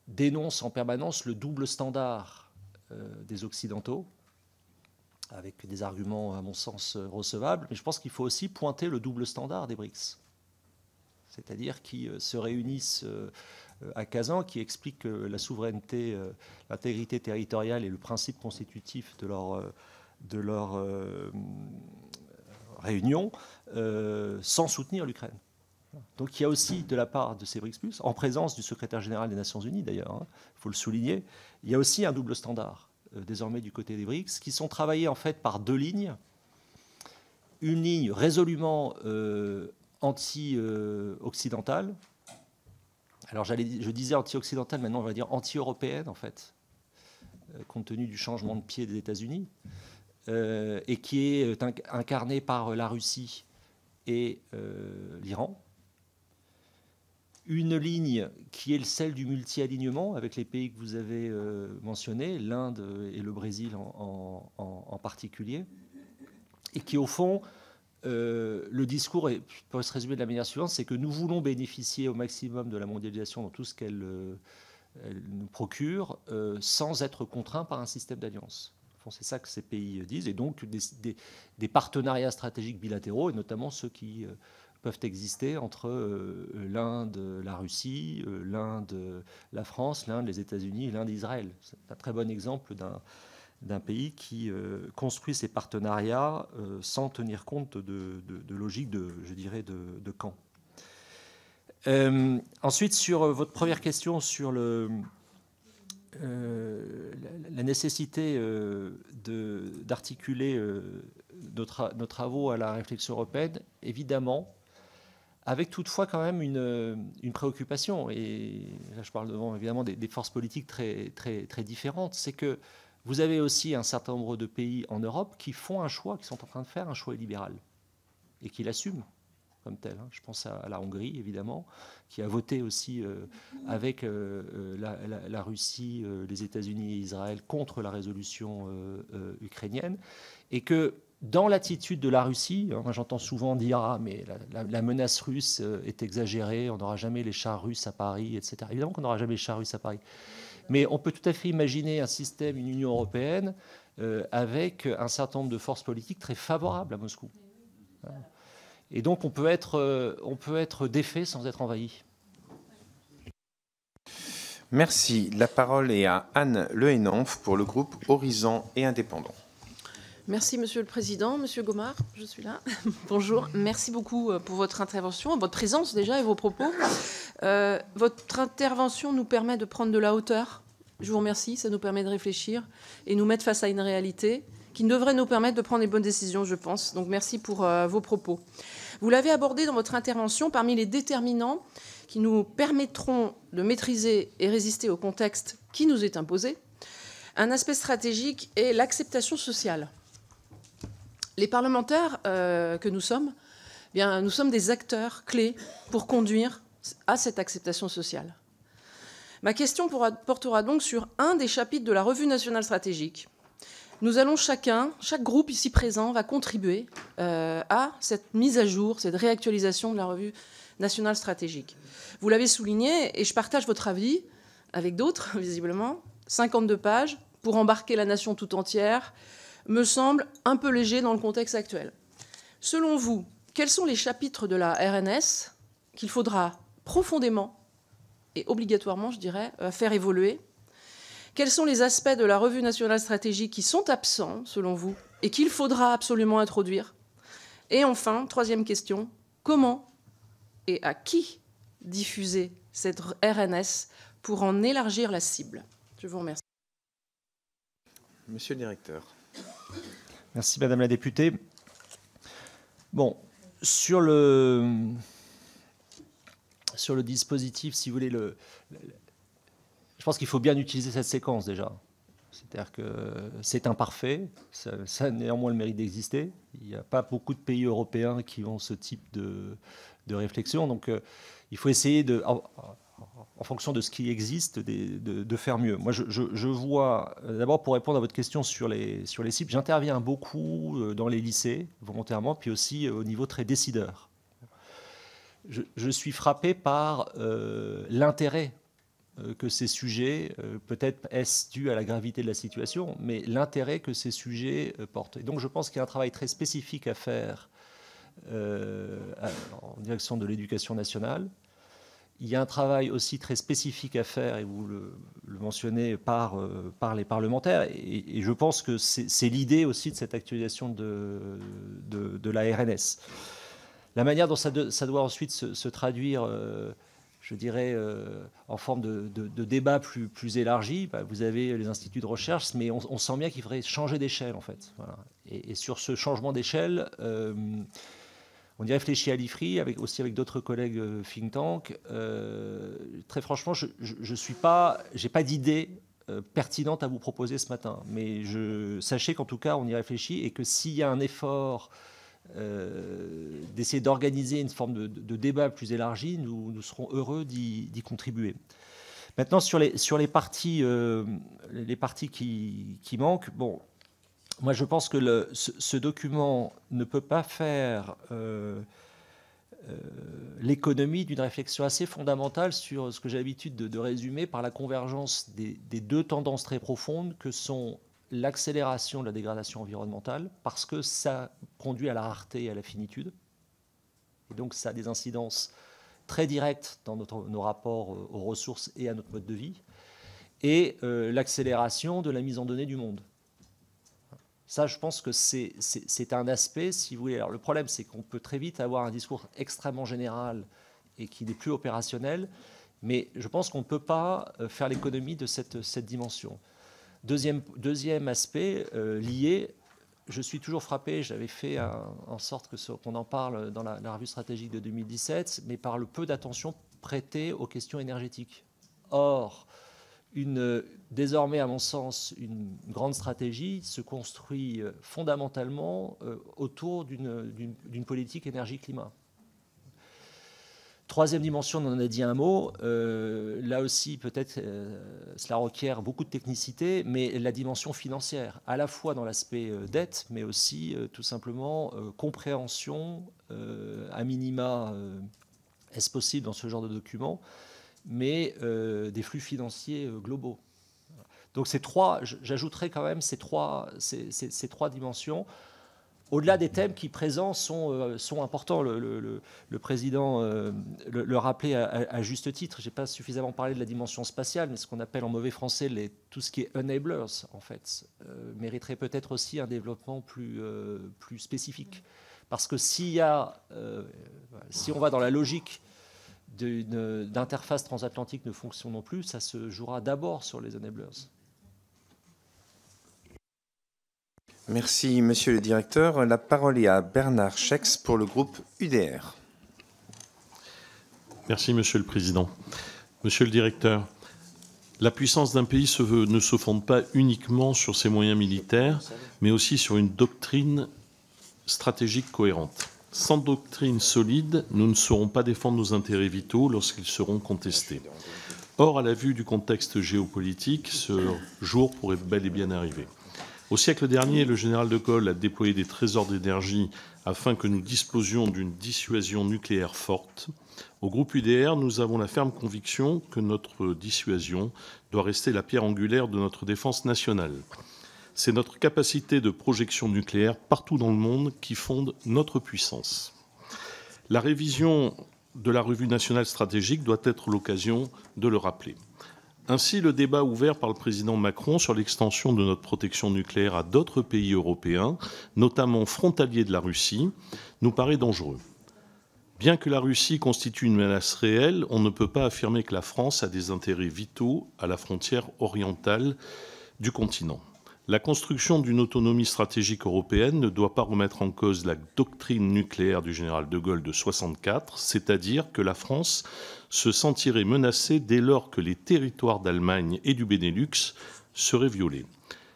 dénonce en permanence le double standard des Occidentaux, avec des arguments, à mon sens, recevables. Mais je pense qu'il faut aussi pointer le double standard des BRICS. C'est-à-dire qui se réunissent à Kazan, qui expliquent que la souveraineté, l'intégrité territoriale est le principe constitutif de leur réunion, sans soutenir l'Ukraine. Donc il y a aussi, de la part de ces BRICS+, en présence du secrétaire général des Nations Unies d'ailleurs, il faut le souligner, il y a aussi un double standard désormais du côté des BRICS, qui sont travaillés en fait par deux lignes. une ligne résolument anti-occidentale. Alors je disais anti-occidentale, maintenant on va dire anti-européenne en fait, compte tenu du changement de pied des États-Unis, et qui est incarnée par la Russie et l'Iran. Une ligne qui est celle du multi-alignement avec les pays que vous avez mentionnés, l'Inde et le Brésil en particulier, et qui au fond, le discours peut se résumer de la manière suivante, c'est que nous voulons bénéficier au maximum de la mondialisation dans tout ce qu'elle nous procure, sans être contraints par un système d'alliance. C'est ça que ces pays disent, et donc des partenariats stratégiques bilatéraux, et notamment ceux qui peuvent exister entre l'Inde, la Russie, l'Inde, la France, l'Inde, les États-Unis, l'Inde, Israël. C'est un très bon exemple d'un pays qui construit ses partenariats sans tenir compte de logique je dirais, de camp. Ensuite, sur votre première question sur la nécessité d'articuler nos travaux à la réflexion européenne, évidemment, avec toutefois quand même une préoccupation, et là je parle devant évidemment des forces politiques très, très, très différentes, c'est que vous avez aussi un certain nombre de pays en Europe qui font un choix, qui sont en train de faire un choix libéral, et qui l'assument comme tel. Je pense à la Hongrie, évidemment, qui a voté aussi avec la Russie, les États-Unis et Israël contre la résolution ukrainienne, et que dans l'attitude de la Russie, moi j'entends souvent dire « Ah, mais la menace russe est exagérée, on n'aura jamais les chars russes à Paris, etc. » Évidemment qu'on n'aura jamais les chars russes à Paris. Mais on peut tout à fait imaginer un système, une Union européenne, avec un certain nombre de forces politiques très favorables à Moscou. Et donc on peut être défait sans être envahi. Merci. La parole est à Anne Le Henanff pour le groupe Horizon et Indépendants. Merci, Monsieur le Président. Monsieur Gomard, je suis là. Bonjour. Merci beaucoup pour votre intervention, votre présence déjà et vos propos. Votre intervention nous permet de prendre de la hauteur. Je vous remercie. Ça nous permet de réfléchir et nous mettre face à une réalité qui devrait nous permettre de prendre les bonnes décisions, je pense. Donc merci pour vos propos. Vous l'avez abordé dans votre intervention, parmi les déterminants qui nous permettront de maîtriser et résister au contexte qui nous est imposé, un aspect stratégique est l'acceptation sociale. Les parlementaires que nous sommes, bien, nous sommes des acteurs clés pour conduire à cette acceptation sociale. Ma question portera donc sur un des chapitres de la Revue nationale stratégique. Nous allons chaque groupe ici présent va contribuer à cette mise à jour, cette réactualisation de la Revue nationale stratégique. Vous l'avez souligné, et je partage votre avis avec d'autres, visiblement, 52 pages pour embarquer la nation tout entière, me semble un peu léger dans le contexte actuel. Selon vous, quels sont les chapitres de la RNS qu'il faudra profondément et obligatoirement, je dirais, faire évoluer? Quels sont les aspects de la Revue nationale stratégique qui sont absents, selon vous, et qu'il faudra absolument introduire? Et enfin, troisième question, comment et à qui diffuser cette RNS pour en élargir la cible? Je vous remercie. Monsieur le directeur. Merci, Madame la députée. Bon, sur le dispositif, si vous voulez, je pense qu'il faut bien utiliser cette séquence déjà. C'est-à-dire que c'est imparfait, ça a néanmoins le mérite d'exister. Il n'y a pas beaucoup de pays européens qui ont ce type de réflexion. Donc il faut essayer, en fonction de ce qui existe, de faire mieux. Moi, je vois, d'abord pour répondre à votre question sur les cibles, j'interviens beaucoup dans les lycées, volontairement, puis aussi au niveau très décideur. Je suis frappé par l'intérêt que ces sujets, peut-être est-ce dû à la gravité de la situation, mais l'intérêt que ces sujets portent. Et donc je pense qu'il y a un travail très spécifique à faire en direction de l'éducation nationale. Il y a un travail aussi très spécifique à faire, et vous le mentionnez, par les parlementaires. Et je pense que c'est l'idée aussi de cette actualisation de la RNS. La manière dont ça doit ensuite se traduire, je dirais, en forme de débat plus élargi, vous avez les instituts de recherche, mais on sent bien qu'il faudrait changer d'échelle, en fait. Voilà. Et sur ce changement d'échelle, on y réfléchit à l'IFRI, aussi avec d'autres collègues think tank. Très franchement, je n'ai pas d'idée pertinente à vous proposer ce matin. Mais sachez qu'en tout cas, on y réfléchit et que s'il y a un effort d'essayer d'organiser une forme de débat plus élargi, nous serons heureux d'y contribuer. Maintenant, sur les parties qui manquent, bon, moi je pense que ce document ne peut pas faire l'économie d'une réflexion assez fondamentale sur ce que j'ai l'habitude de résumer par la convergence des deux tendances très profondes que sont l'accélération de la dégradation environnementale, parce que ça conduit à la rareté et à la finitude. Et donc ça a des incidences très directes dans nos rapports aux ressources et à notre mode de vie, et l'accélération de la mise en données du monde. Ça, je pense que c'est un aspect, si vous voulez. Alors, le problème, c'est qu'on peut très vite avoir un discours extrêmement général et qui n'est plus opérationnel, mais je pense qu'on ne peut pas faire l'économie de cette dimension. Deuxième aspect lié, je suis toujours frappé, j'avais fait en sorte qu'on en parle dans la revue stratégique de 2017, mais par le peu d'attention prêtée aux questions énergétiques. Or, désormais, à mon sens, une grande stratégie se construit fondamentalement autour d'une politique énergie-climat. Troisième dimension, on en a dit un mot. Là aussi, peut-être, cela requiert beaucoup de technicité, mais la dimension financière, à la fois dans l'aspect dette, mais aussi tout simplement compréhension, à minima, est-ce possible dans ce genre de document, mais des flux financiers globaux. Donc j'ajouterais quand même ces trois dimensions. Au-delà des thèmes qui, présents, sont importants, le président le rappelait à juste titre. Je n'ai pas suffisamment parlé de la dimension spatiale, mais ce qu'on appelle en mauvais français tout ce qui est enablers, en fait, mériterait peut-être aussi un développement plus spécifique. Parce que si on va dans la logique d'interface transatlantique ne fonctionnant plus, ça se jouera d'abord sur les enablers. Merci, monsieur le directeur. La parole est à Bernard Schex pour le groupe UDR. Merci, monsieur le président. Monsieur le directeur, la puissance d'un pays ne se fonde pas uniquement sur ses moyens militaires, mais aussi sur une doctrine stratégique cohérente. Sans doctrine solide, nous ne saurons pas défendre nos intérêts vitaux lorsqu'ils seront contestés. Or, à la vue du contexte géopolitique, ce jour pourrait bel et bien arriver. Au siècle dernier, le général de Gaulle a déployé des trésors d'énergie afin que nous disposions d'une dissuasion nucléaire forte. Au groupe UDR, nous avons la ferme conviction que notre dissuasion doit rester la pierre angulaire de notre défense nationale. C'est notre capacité de projection nucléaire partout dans le monde qui fonde notre puissance. La révision de la revue nationale stratégique doit être l'occasion de le rappeler. Ainsi, le débat ouvert par le président Macron sur l'extension de notre protection nucléaire à d'autres pays européens, notamment frontaliers de la Russie, nous paraît dangereux. Bien que la Russie constitue une menace réelle, on ne peut pas affirmer que la France a des intérêts vitaux à la frontière orientale du continent. La construction d'une autonomie stratégique européenne ne doit pas remettre en cause la doctrine nucléaire du général de Gaulle de 1964, c'est-à-dire que la France se sentirait menacée dès lors que les territoires d'Allemagne et du Benelux seraient violés.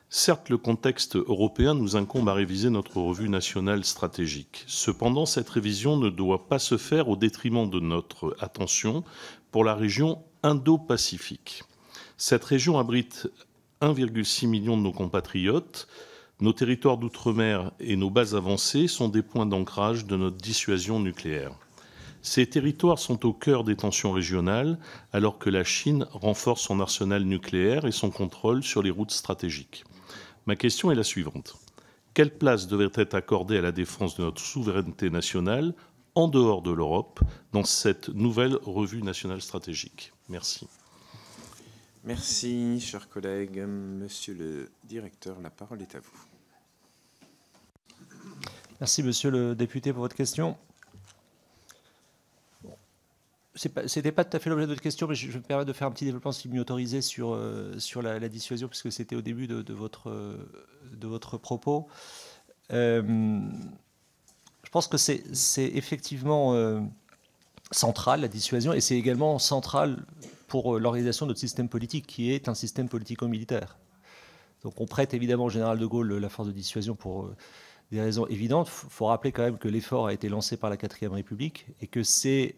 Certes, le contexte européen nous incombe à réviser notre revue nationale stratégique. Cependant, cette révision ne doit pas se faire au détriment de notre attention pour la région Indo-Pacifique. Cette région abrite 1,6 million de nos compatriotes. Nos territoires d'outre-mer et nos bases avancées sont des points d'ancrage de notre dissuasion nucléaire. Ces territoires sont au cœur des tensions régionales, alors que la Chine renforce son arsenal nucléaire et son contrôle sur les routes stratégiques. Ma question est la suivante. Quelle place devrait être accordée à la défense de notre souveraineté nationale en dehors de l'Europe dans cette nouvelle revue nationale stratégique ? Merci. Merci, chers collègues. Monsieur le directeur, la parole est à vous. Merci, monsieur le député, pour votre question. Ce n'était pas tout à fait l'objet de votre question, mais je me permets de faire un petit développement, si vous m'y autorisez, sur la dissuasion, puisque c'était au début de votre propos. je pense que c'est effectivement central, la dissuasion, et c'est également central pour l'organisation de notre système politique, qui est un système politico-militaire. Donc on prête évidemment au général de Gaulle la force de dissuasion pour des raisons évidentes. Il faut rappeler quand même que l'effort a été lancé par la 4e République et que c'est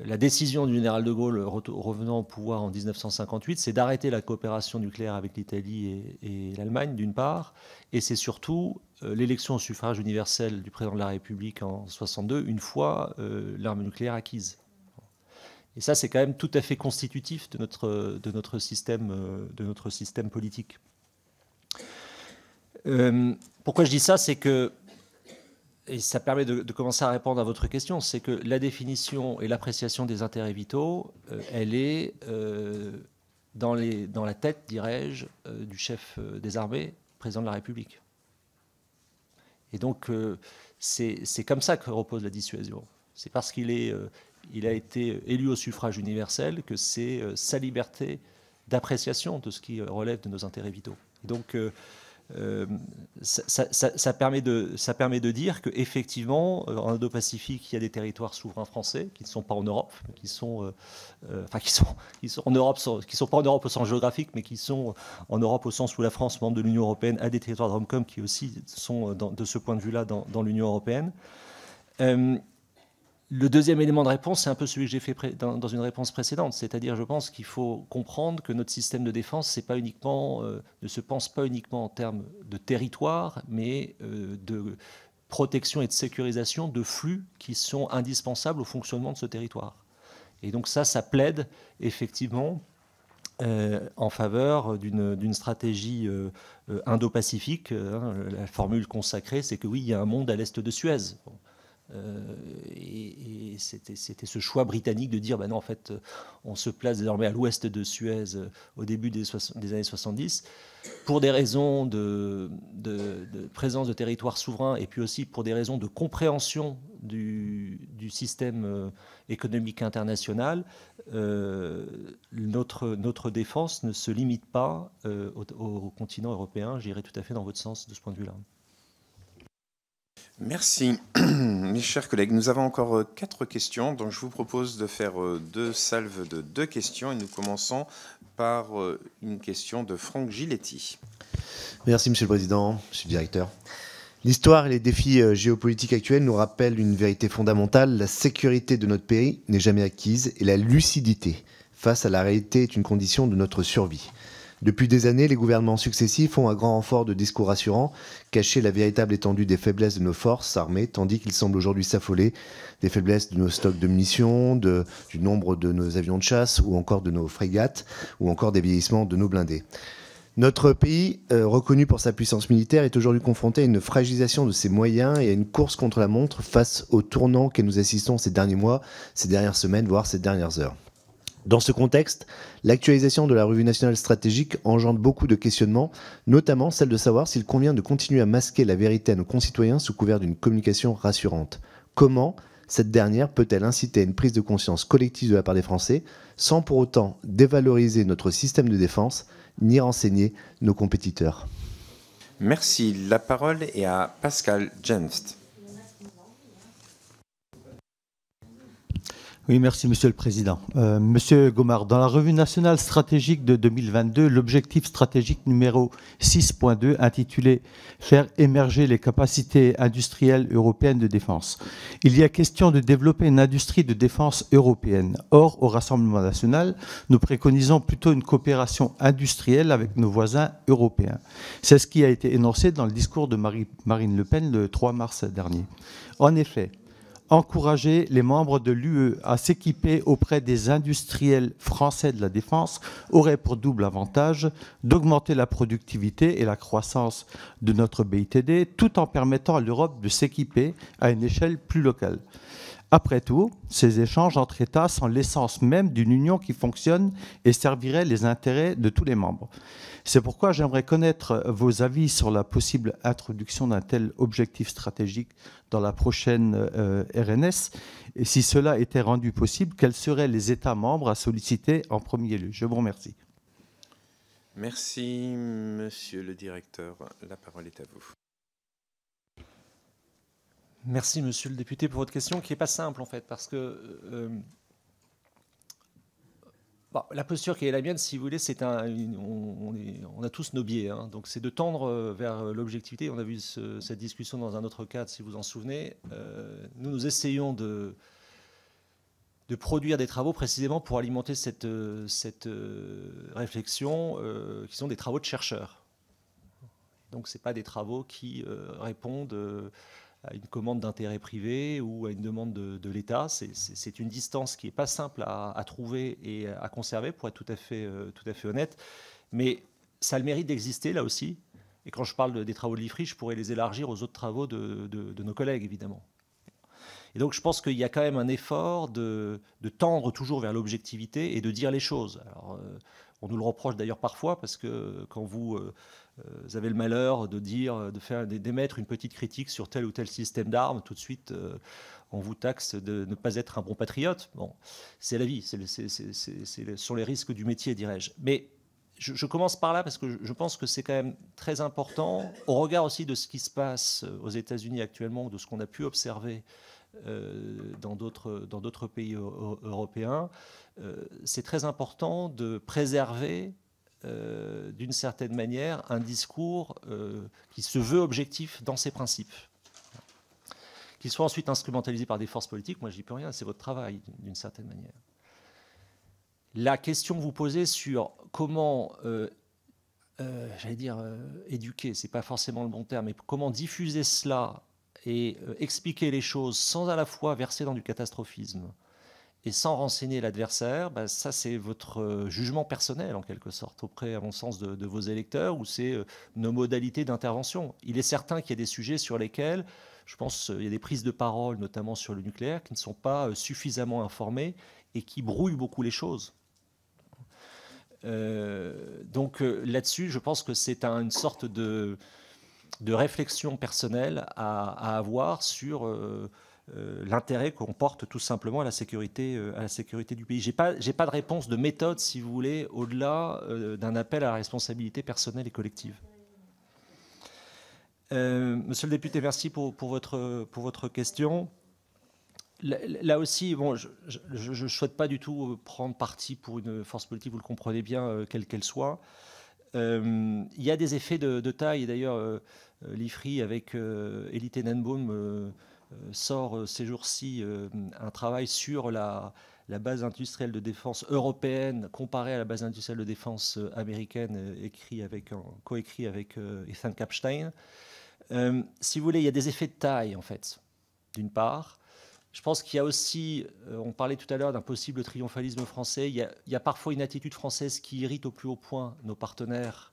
la décision du général de Gaulle revenant au pouvoir en 1958, c'est d'arrêter la coopération nucléaire avec l'Italie et l'Allemagne d'une part, et c'est surtout l'élection au suffrage universel du président de la République en 1962, une fois l'arme nucléaire acquise. Et ça, c'est quand même tout à fait constitutif de notre système politique. Pourquoi je dis ça, c'est que, et ça permet de commencer à répondre à votre question, c'est que la définition et l'appréciation des intérêts vitaux, elle est dans la tête, dirais-je, du chef des armées, président de la République. Et donc, c'est comme ça que repose la dissuasion. C'est parce qu'il a été élu au suffrage universel que c'est sa liberté d'appréciation de ce qui relève de nos intérêts vitaux. Et donc, ça permet de dire qu'effectivement, en Indo-Pacifique, il y a des territoires souverains français qui ne sont pas en Europe, qui sont en Europe, qui sont pas en Europe au sens géographique, mais qui sont en Europe au sens où la France, membre de l'Union européenne, a des territoires de Romcom qui aussi sont, de ce point de vue-là, dans l'Union européenne. Le deuxième élément de réponse, c'est un peu celui que j'ai fait dans une réponse précédente. C'est-à-dire, je pense qu'il faut comprendre que notre système de défense ne se pense pas uniquement en termes de territoire, mais de protection et de sécurisation de flux qui sont indispensables au fonctionnement de ce territoire. Et donc ça plaide effectivement en faveur d'une stratégie indo-pacifique. La formule consacrée, c'est que oui, il y a un monde à l'est de Suez. Bon. Et c'était ce choix britannique de dire ben non, en fait, on se place désormais à l'ouest de Suez au début des années 70 pour des raisons de présence de territoires souverains et puis aussi pour des raisons de compréhension du système économique international. Notre défense ne se limite pas au continent européen. J'irai tout à fait dans votre sens de ce point de vue-là. Merci. Mes chers collègues, nous avons encore 4 questions, donc je vous propose de faire 2 salves de 2 questions et nous commençons par une question de Franck Giletti. Merci Monsieur le Président, Monsieur le Directeur. L'histoire et les défis géopolitiques actuels nous rappellent une vérité fondamentale, la sécurité de notre pays n'est jamais acquise et la lucidité face à la réalité est une condition de notre survie. Depuis des années, les gouvernements successifs ont, à grand renfort de discours rassurants, caché la véritable étendue des faiblesses de nos forces armées, tandis qu'ils semblent aujourd'hui s'affoler des faiblesses de nos stocks de munitions, du nombre de nos avions de chasse, ou encore de nos frégates, ou encore des vieillissements de nos blindés. Notre pays, reconnu pour sa puissance militaire, est aujourd'hui confronté à une fragilisation de ses moyens et à une course contre la montre face au tournant que nous assistons ces derniers mois, ces dernières semaines, voire ces dernières heures. Dans ce contexte, l'actualisation de la revue nationale stratégique engendre beaucoup de questionnements, notamment celle de savoir s'il convient de continuer à masquer la vérité à nos concitoyens sous couvert d'une communication rassurante. Comment cette dernière peut-elle inciter à une prise de conscience collective de la part des Français, sans pour autant dévaloriser notre système de défense, ni renseigner nos compétiteurs? Merci. La parole est à Pascal Jenst. Oui, merci Monsieur le Président. Monsieur Gomard, dans la revue nationale stratégique de 2022, l'objectif stratégique numéro 6.2 intitulé « Faire émerger les capacités industrielles européennes de défense ». Il y a question de développer une industrie de défense européenne. Or, au Rassemblement national, nous préconisons plutôt une coopération industrielle avec nos voisins européens. C'est ce qui a été énoncé dans le discours de Marine Le Pen le 3 mars dernier. En effet, encourager les membres de l'UE à s'équiper auprès des industriels français de la défense aurait pour double avantage d'augmenter la productivité et la croissance de notre BITD tout en permettant à l'Europe de s'équiper à une échelle plus locale. Après tout, ces échanges entre États sont l'essence même d'une union qui fonctionne et servirait les intérêts de tous les membres. C'est pourquoi j'aimerais connaître vos avis sur la possible introduction d'un tel objectif stratégique dans la prochaine RNS. Et si cela était rendu possible, quels seraient les États membres à solliciter en premier lieu? Je vous remercie. Merci, Monsieur le Directeur. La parole est à vous. Merci, monsieur le député, pour votre question, qui n'est pas simple, en fait, parce que bon, la posture qui est la mienne, si vous voulez, c'est on a tous nos biais, hein, donc c'est de tendre vers l'objectivité. On a vu cette discussion dans un autre cadre, si vous en souvenez. Nous essayons de produire des travaux précisément pour alimenter cette réflexion, qui sont des travaux de chercheurs. Donc ce n'est pas des travaux qui répondent à une commande d'intérêt privé ou à une demande de l'État. C'est une distance qui n'est pas simple à trouver et à conserver, pour être tout à fait honnête. Mais ça a le mérite d'exister, là aussi. Et quand je parle des travaux de l'IFRI, je pourrais les élargir aux autres travaux de nos collègues, évidemment. Et donc je pense qu'il y a quand même un effort de tendre toujours vers l'objectivité et de dire les choses. Alors, on nous le reproche d'ailleurs parfois, parce que quand vous avez le malheur d'émettre une petite critique sur tel ou tel système d'armes, tout de suite on vous taxe de ne pas être un bon patriote. Bon, c'est la vie, ce sont les risques du métier, dirais-je. Mais je commence par là parce que je pense que c'est quand même très important, au regard aussi de ce qui se passe aux États-Unis actuellement, de ce qu'on a pu observer dans d'autres pays européens. C'est très important de préserver d'une certaine manière un discours qui se veut objectif dans ses principes. Qu'il soit ensuite instrumentalisé par des forces politiques, moi je n'y peux rien, c'est votre travail d'une certaine manière. La question que vous posez sur comment, éduquer, c'est pas forcément le bon terme, mais comment diffuser cela et expliquer les choses sans à la fois verser dans du catastrophisme et sans renseigner l'adversaire, ça c'est votre jugement personnel en quelque sorte, auprès, à mon sens, de vos électeurs, ou c'est nos modalités d'intervention. Il est certain qu'il y a des sujets sur lesquels, je pense, il y a des prises de parole, notamment sur le nucléaire, qui ne sont pas suffisamment informées et qui brouillent beaucoup les choses. Donc là-dessus, je pense que c'est une sorte de réflexion personnelle à avoir sur l'intérêt qu'on porte tout simplement à la sécurité du pays. J'ai pas de réponse de méthode, si vous voulez, au-delà d'un appel à la responsabilité personnelle et collective. Monsieur le député, merci pour votre question. Là aussi, bon, je ne souhaite pas du tout prendre parti pour une force politique, vous le comprenez bien, quelle qu'elle soit. Il y a des effets de taille, et d'ailleurs l'IFRI avec Elie Tenenbaum sort ces jours-ci un travail sur la base industrielle de défense européenne comparée à la base industrielle de défense américaine, coécrit avec Ethan Kapstein. Si vous voulez, il y a des effets de taille, en fait, d'une part. Je pense qu'il y a aussi, on parlait tout à l'heure d'un possible triomphalisme français, il y a parfois une attitude française qui irrite au plus haut point nos partenaires,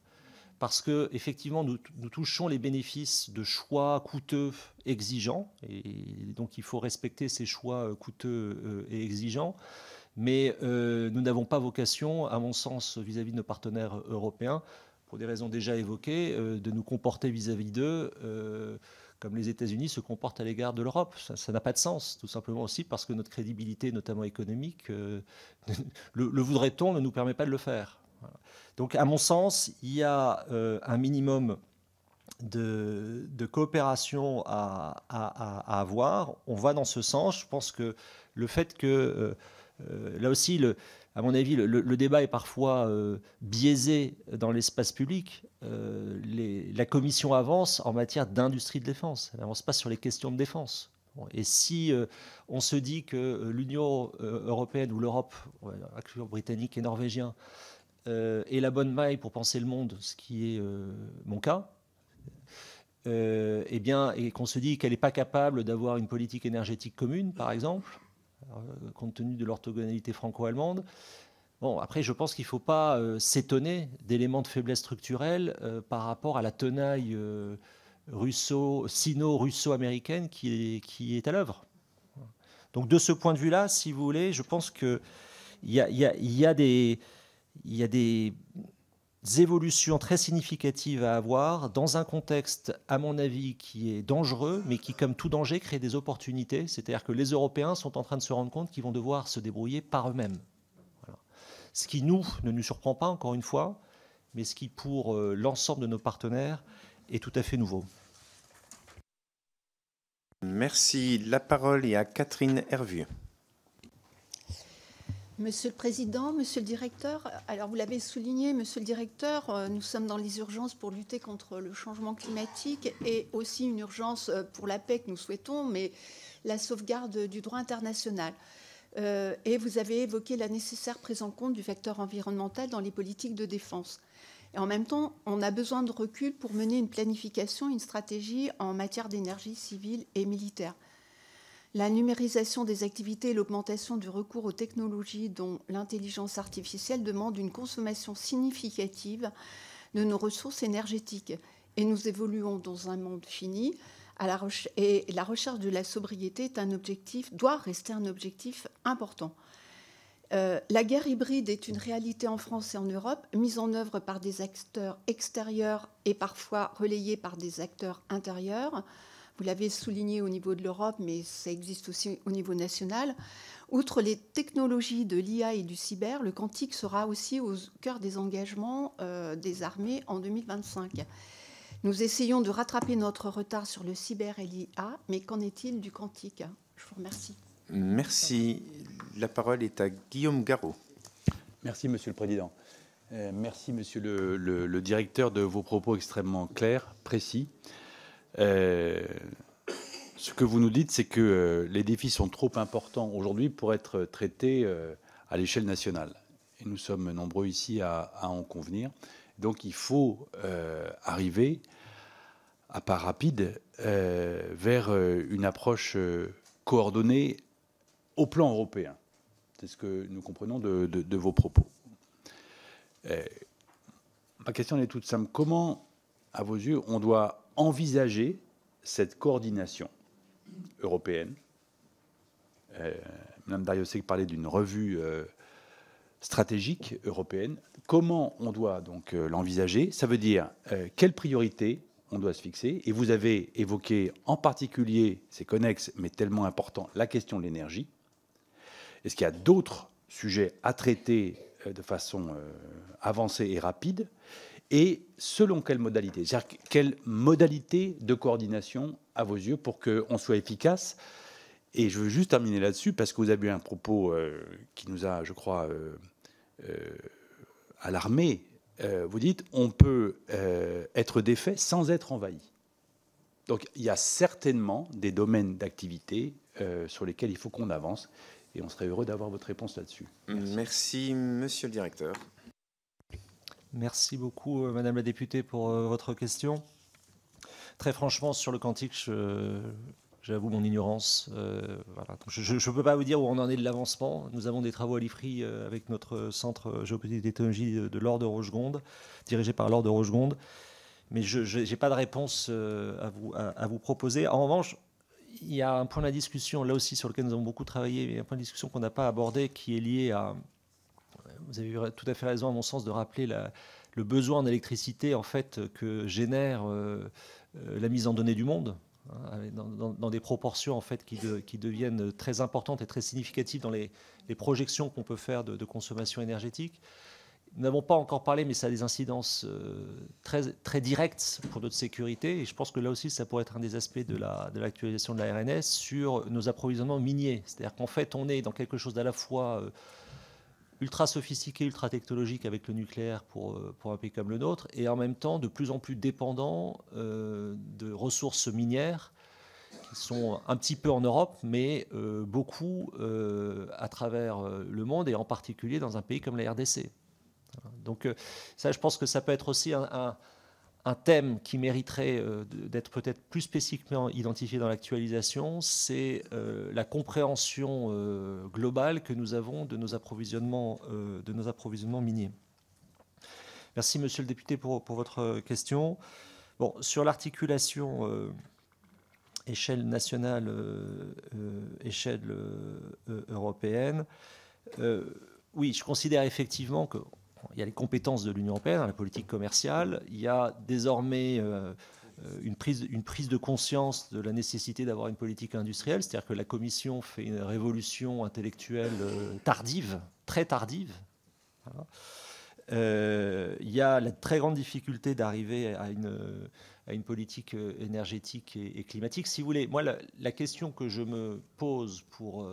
parce que effectivement nous touchons les bénéfices de choix coûteux, exigeants, et donc il faut respecter ces choix coûteux et exigeants, mais nous n'avons pas vocation, à mon sens, vis-à-vis de nos partenaires européens, pour des raisons déjà évoquées, de nous comporter vis-à-vis d'eux comme les États-Unis se comportent à l'égard de l'Europe. Ça n'a pas de sens, tout simplement aussi parce que notre crédibilité, notamment économique, le voudrait-on, ne nous permet pas de le faire. Voilà. Donc, à mon sens, il y a un minimum de coopération à avoir. On va dans ce sens. Je pense que le fait que, là aussi, à mon avis, le débat est parfois biaisé dans l'espace public. La Commission avance en matière d'industrie de défense. Elle n'avance pas sur les questions de défense. Bon, et si on se dit que l'Union européenne ou l'Europe, actuellement britannique et norvégien, est la bonne maille pour penser le monde, ce qui est mon cas, et qu'on se dit qu'elle n'est pas capable d'avoir une politique énergétique commune, par exemple, compte tenu de l'orthogonalité franco-allemande. Bon, après, je pense qu'il ne faut pas s'étonner d'éléments de faiblesse structurelle par rapport à la tenaille sino-russo-américaine qui est à l'œuvre. Donc, de ce point de vue-là, si vous voulez, je pense qu'il y a des évolutions très significatives à avoir dans un contexte, à mon avis, qui est dangereux, mais qui, comme tout danger, crée des opportunités. C'est-à-dire que les Européens sont en train de se rendre compte qu'ils vont devoir se débrouiller par eux-mêmes. Voilà. Ce qui, ne nous surprend pas, encore une fois, mais ce qui, pour l'ensemble de nos partenaires, est tout à fait nouveau. Merci. La parole est à Catherine Hervieux. Monsieur le Président, Monsieur le Directeur, alors vous l'avez souligné, Monsieur le Directeur, nous sommes dans les urgences pour lutter contre le changement climatique et aussi une urgence pour la paix que nous souhaitons, mais la sauvegarde du droit international. Et vous avez évoqué la nécessaire prise en compte du facteur environnemental dans les politiques de défense. Et en même temps, on a besoin de recul pour mener une planification, une stratégie en matière d'énergie civile et militaire. La numérisation des activités et l'augmentation du recours aux technologies dont l'intelligence artificielle demandent une consommation significative de nos ressources énergétiques. Et nous évoluons dans un monde fini. Et la recherche de la sobriété est doit rester un objectif important. La guerre hybride est une réalité en France et en Europe, mise en œuvre par des acteurs extérieurs et parfois relayée par des acteurs intérieurs. Vous l'avez souligné au niveau de l'Europe, mais ça existe aussi au niveau national. Outre les technologies de l'IA et du cyber, le quantique sera aussi au cœur des engagements des armées en 2025. Nous essayons de rattraper notre retard sur le cyber et l'IA, mais qu'en est-il du quantique? Je vous remercie. Merci. La parole est à Guillaume Garot. Merci, Monsieur le Président. Merci, Monsieur le Directeur, de vos propos extrêmement clairs, précis. Ce que vous nous dites, c'est que les défis sont trop importants aujourd'hui pour être traités à l'échelle nationale. Et nous sommes nombreux ici à en convenir. Donc il faut arriver, à pas rapide, vers une approche coordonnée au plan européen. C'est ce que nous comprenons de vos propos. Ma question est toute simple. Comment, à vos yeux, on doit envisager cette coordination européenne? Mme Darrieussecq parlait d'une revue stratégique européenne. Comment on doit donc l'envisager? Ça veut dire quelles priorités on doit se fixer. Et vous avez évoqué en particulier, c'est connexe mais tellement important, la question de l'énergie. Est-ce qu'il y a d'autres sujets à traiter de façon avancée et rapide? Et selon quelle modalité? C'est-à-dire quelle modalité de coordination à vos yeux pour qu'on soit efficace? Et je veux juste terminer là-dessus parce que vous avez eu un propos qui nous a, je crois, alarmés. Vous dites on peut être défait sans être envahi. Donc il y a certainement des domaines d'activité sur lesquels il faut qu'on avance. Et on serait heureux d'avoir votre réponse là-dessus. Merci, Monsieur le Directeur. Merci beaucoup, Madame la députée, pour votre question. Très franchement, sur le quantique, j'avoue mon ignorance. Voilà. Donc, je ne peux pas vous dire où on en est de l'avancement. Nous avons des travaux à l'IFRI avec notre centre géopolitique et technologie de Laure de Rochegonde, dirigé par Laure de Rochegonde. Mais je n'ai pas de réponse à vous proposer. En revanche, il y a un point de la discussion, là aussi, sur lequel nous avons beaucoup travaillé, mais un point de discussion qu'on n'a pas abordé, qui est lié à... Vous avez eu tout à fait raison, à mon sens, de rappeler le besoin d'électricité, en fait, que génère la mise en données du monde, hein, dans des proportions, en fait, qui deviennent très importantes et très significatives dans les projections qu'on peut faire de consommation énergétique. Nous n'avons pas encore parlé, mais ça a des incidences très, très directes pour notre sécurité. Et je pense que là aussi, ça pourrait être un des aspects de l'actualisation de la RNS sur nos approvisionnements miniers. C'est-à-dire qu'en fait, on est dans quelque chose d'à la fois ultra sophistiqué, ultra technologique avec le nucléaire pour un pays comme le nôtre, et en même temps de plus en plus dépendant de ressources minières qui sont un petit peu en Europe, mais beaucoup à travers le monde, et en particulier dans un pays comme la RDC. Donc ça, je pense que ça peut être aussi un thème qui mériterait d'être peut-être plus spécifiquement identifié dans l'actualisation, c'est la compréhension globale que nous avons de nos approvisionnements miniers. Merci, Monsieur le député, pour votre question. Bon, sur l'articulation échelle nationale, échelle européenne, oui, je considère effectivement que il y a les compétences de l'Union européenne, la politique commerciale. Il y a désormais une prise de conscience de la nécessité d'avoir une politique industrielle. C'est-à-dire que la Commission fait une révolution intellectuelle tardive, très tardive. Voilà. Il y a la très grande difficulté d'arriver à à une politique énergétique et climatique. Si vous voulez, moi, la question que je me pose pour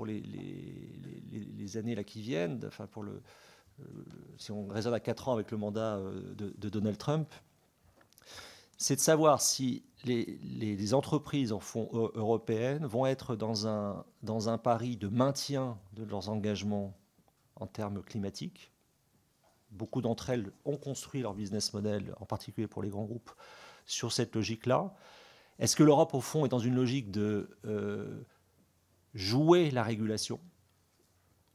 les années là qui viennent, enfin si on raisonne à 4 ans avec le mandat de Donald Trump, c'est de savoir si les entreprises en fond européennes vont être dans un pari de maintien de leurs engagements en termes climatiques. Beaucoup d'entre elles ont construit leur business model, en particulier pour les grands groupes, sur cette logique-là. Est-ce que l'Europe, au fond, est dans une logique de jouer la régulation,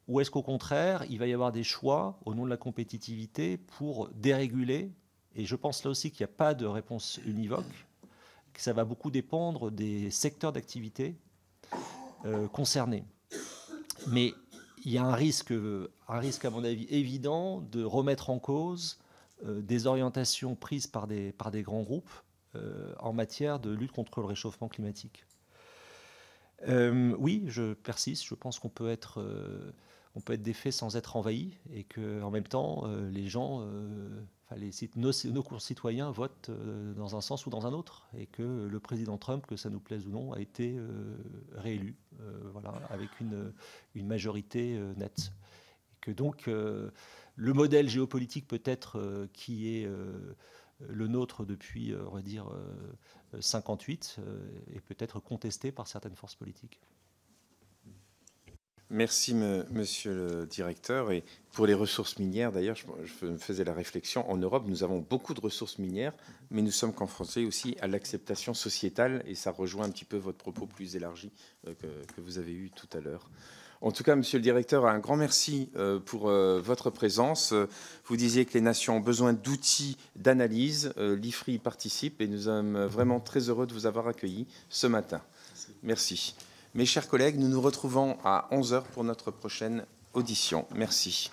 ou est-ce qu'au contraire, il va y avoir des choix au nom de la compétitivité pour déréguler? Et je pense là aussi qu'il n'y a pas de réponse univoque, que ça va beaucoup dépendre des secteurs d'activité concernés. Mais il y a un risque, à mon avis, évident de remettre en cause des orientations prises par des grands groupes en matière de lutte contre le réchauffement climatique. Oui, je persiste. Je pense qu'on peut être des faits sans être envahi, et qu'en même temps, les gens, nos concitoyens votent dans un sens ou dans un autre, et que le président Trump, que ça nous plaise ou non, a été réélu, voilà, avec une majorité nette. Et que donc le modèle géopolitique peut-être qui est le nôtre depuis, on va dire, 58, est peut-être contesté par certaines forces politiques. Merci, monsieur le directeur. Et pour les ressources minières, d'ailleurs, je me faisais la réflexion, en Europe, nous avons beaucoup de ressources minières, mais nous sommes confrontés aussi à l'acceptation sociétale, et ça rejoint un petit peu votre propos plus élargi que vous avez eu tout à l'heure. En tout cas, monsieur le directeur, un grand merci pour votre présence. Vous disiez que les nations ont besoin d'outils d'analyse. L'IFRI participe, et nous sommes vraiment très heureux de vous avoir accueillis ce matin. Merci. Mes chers collègues, nous nous retrouvons à 11h pour notre prochaine audition. Merci.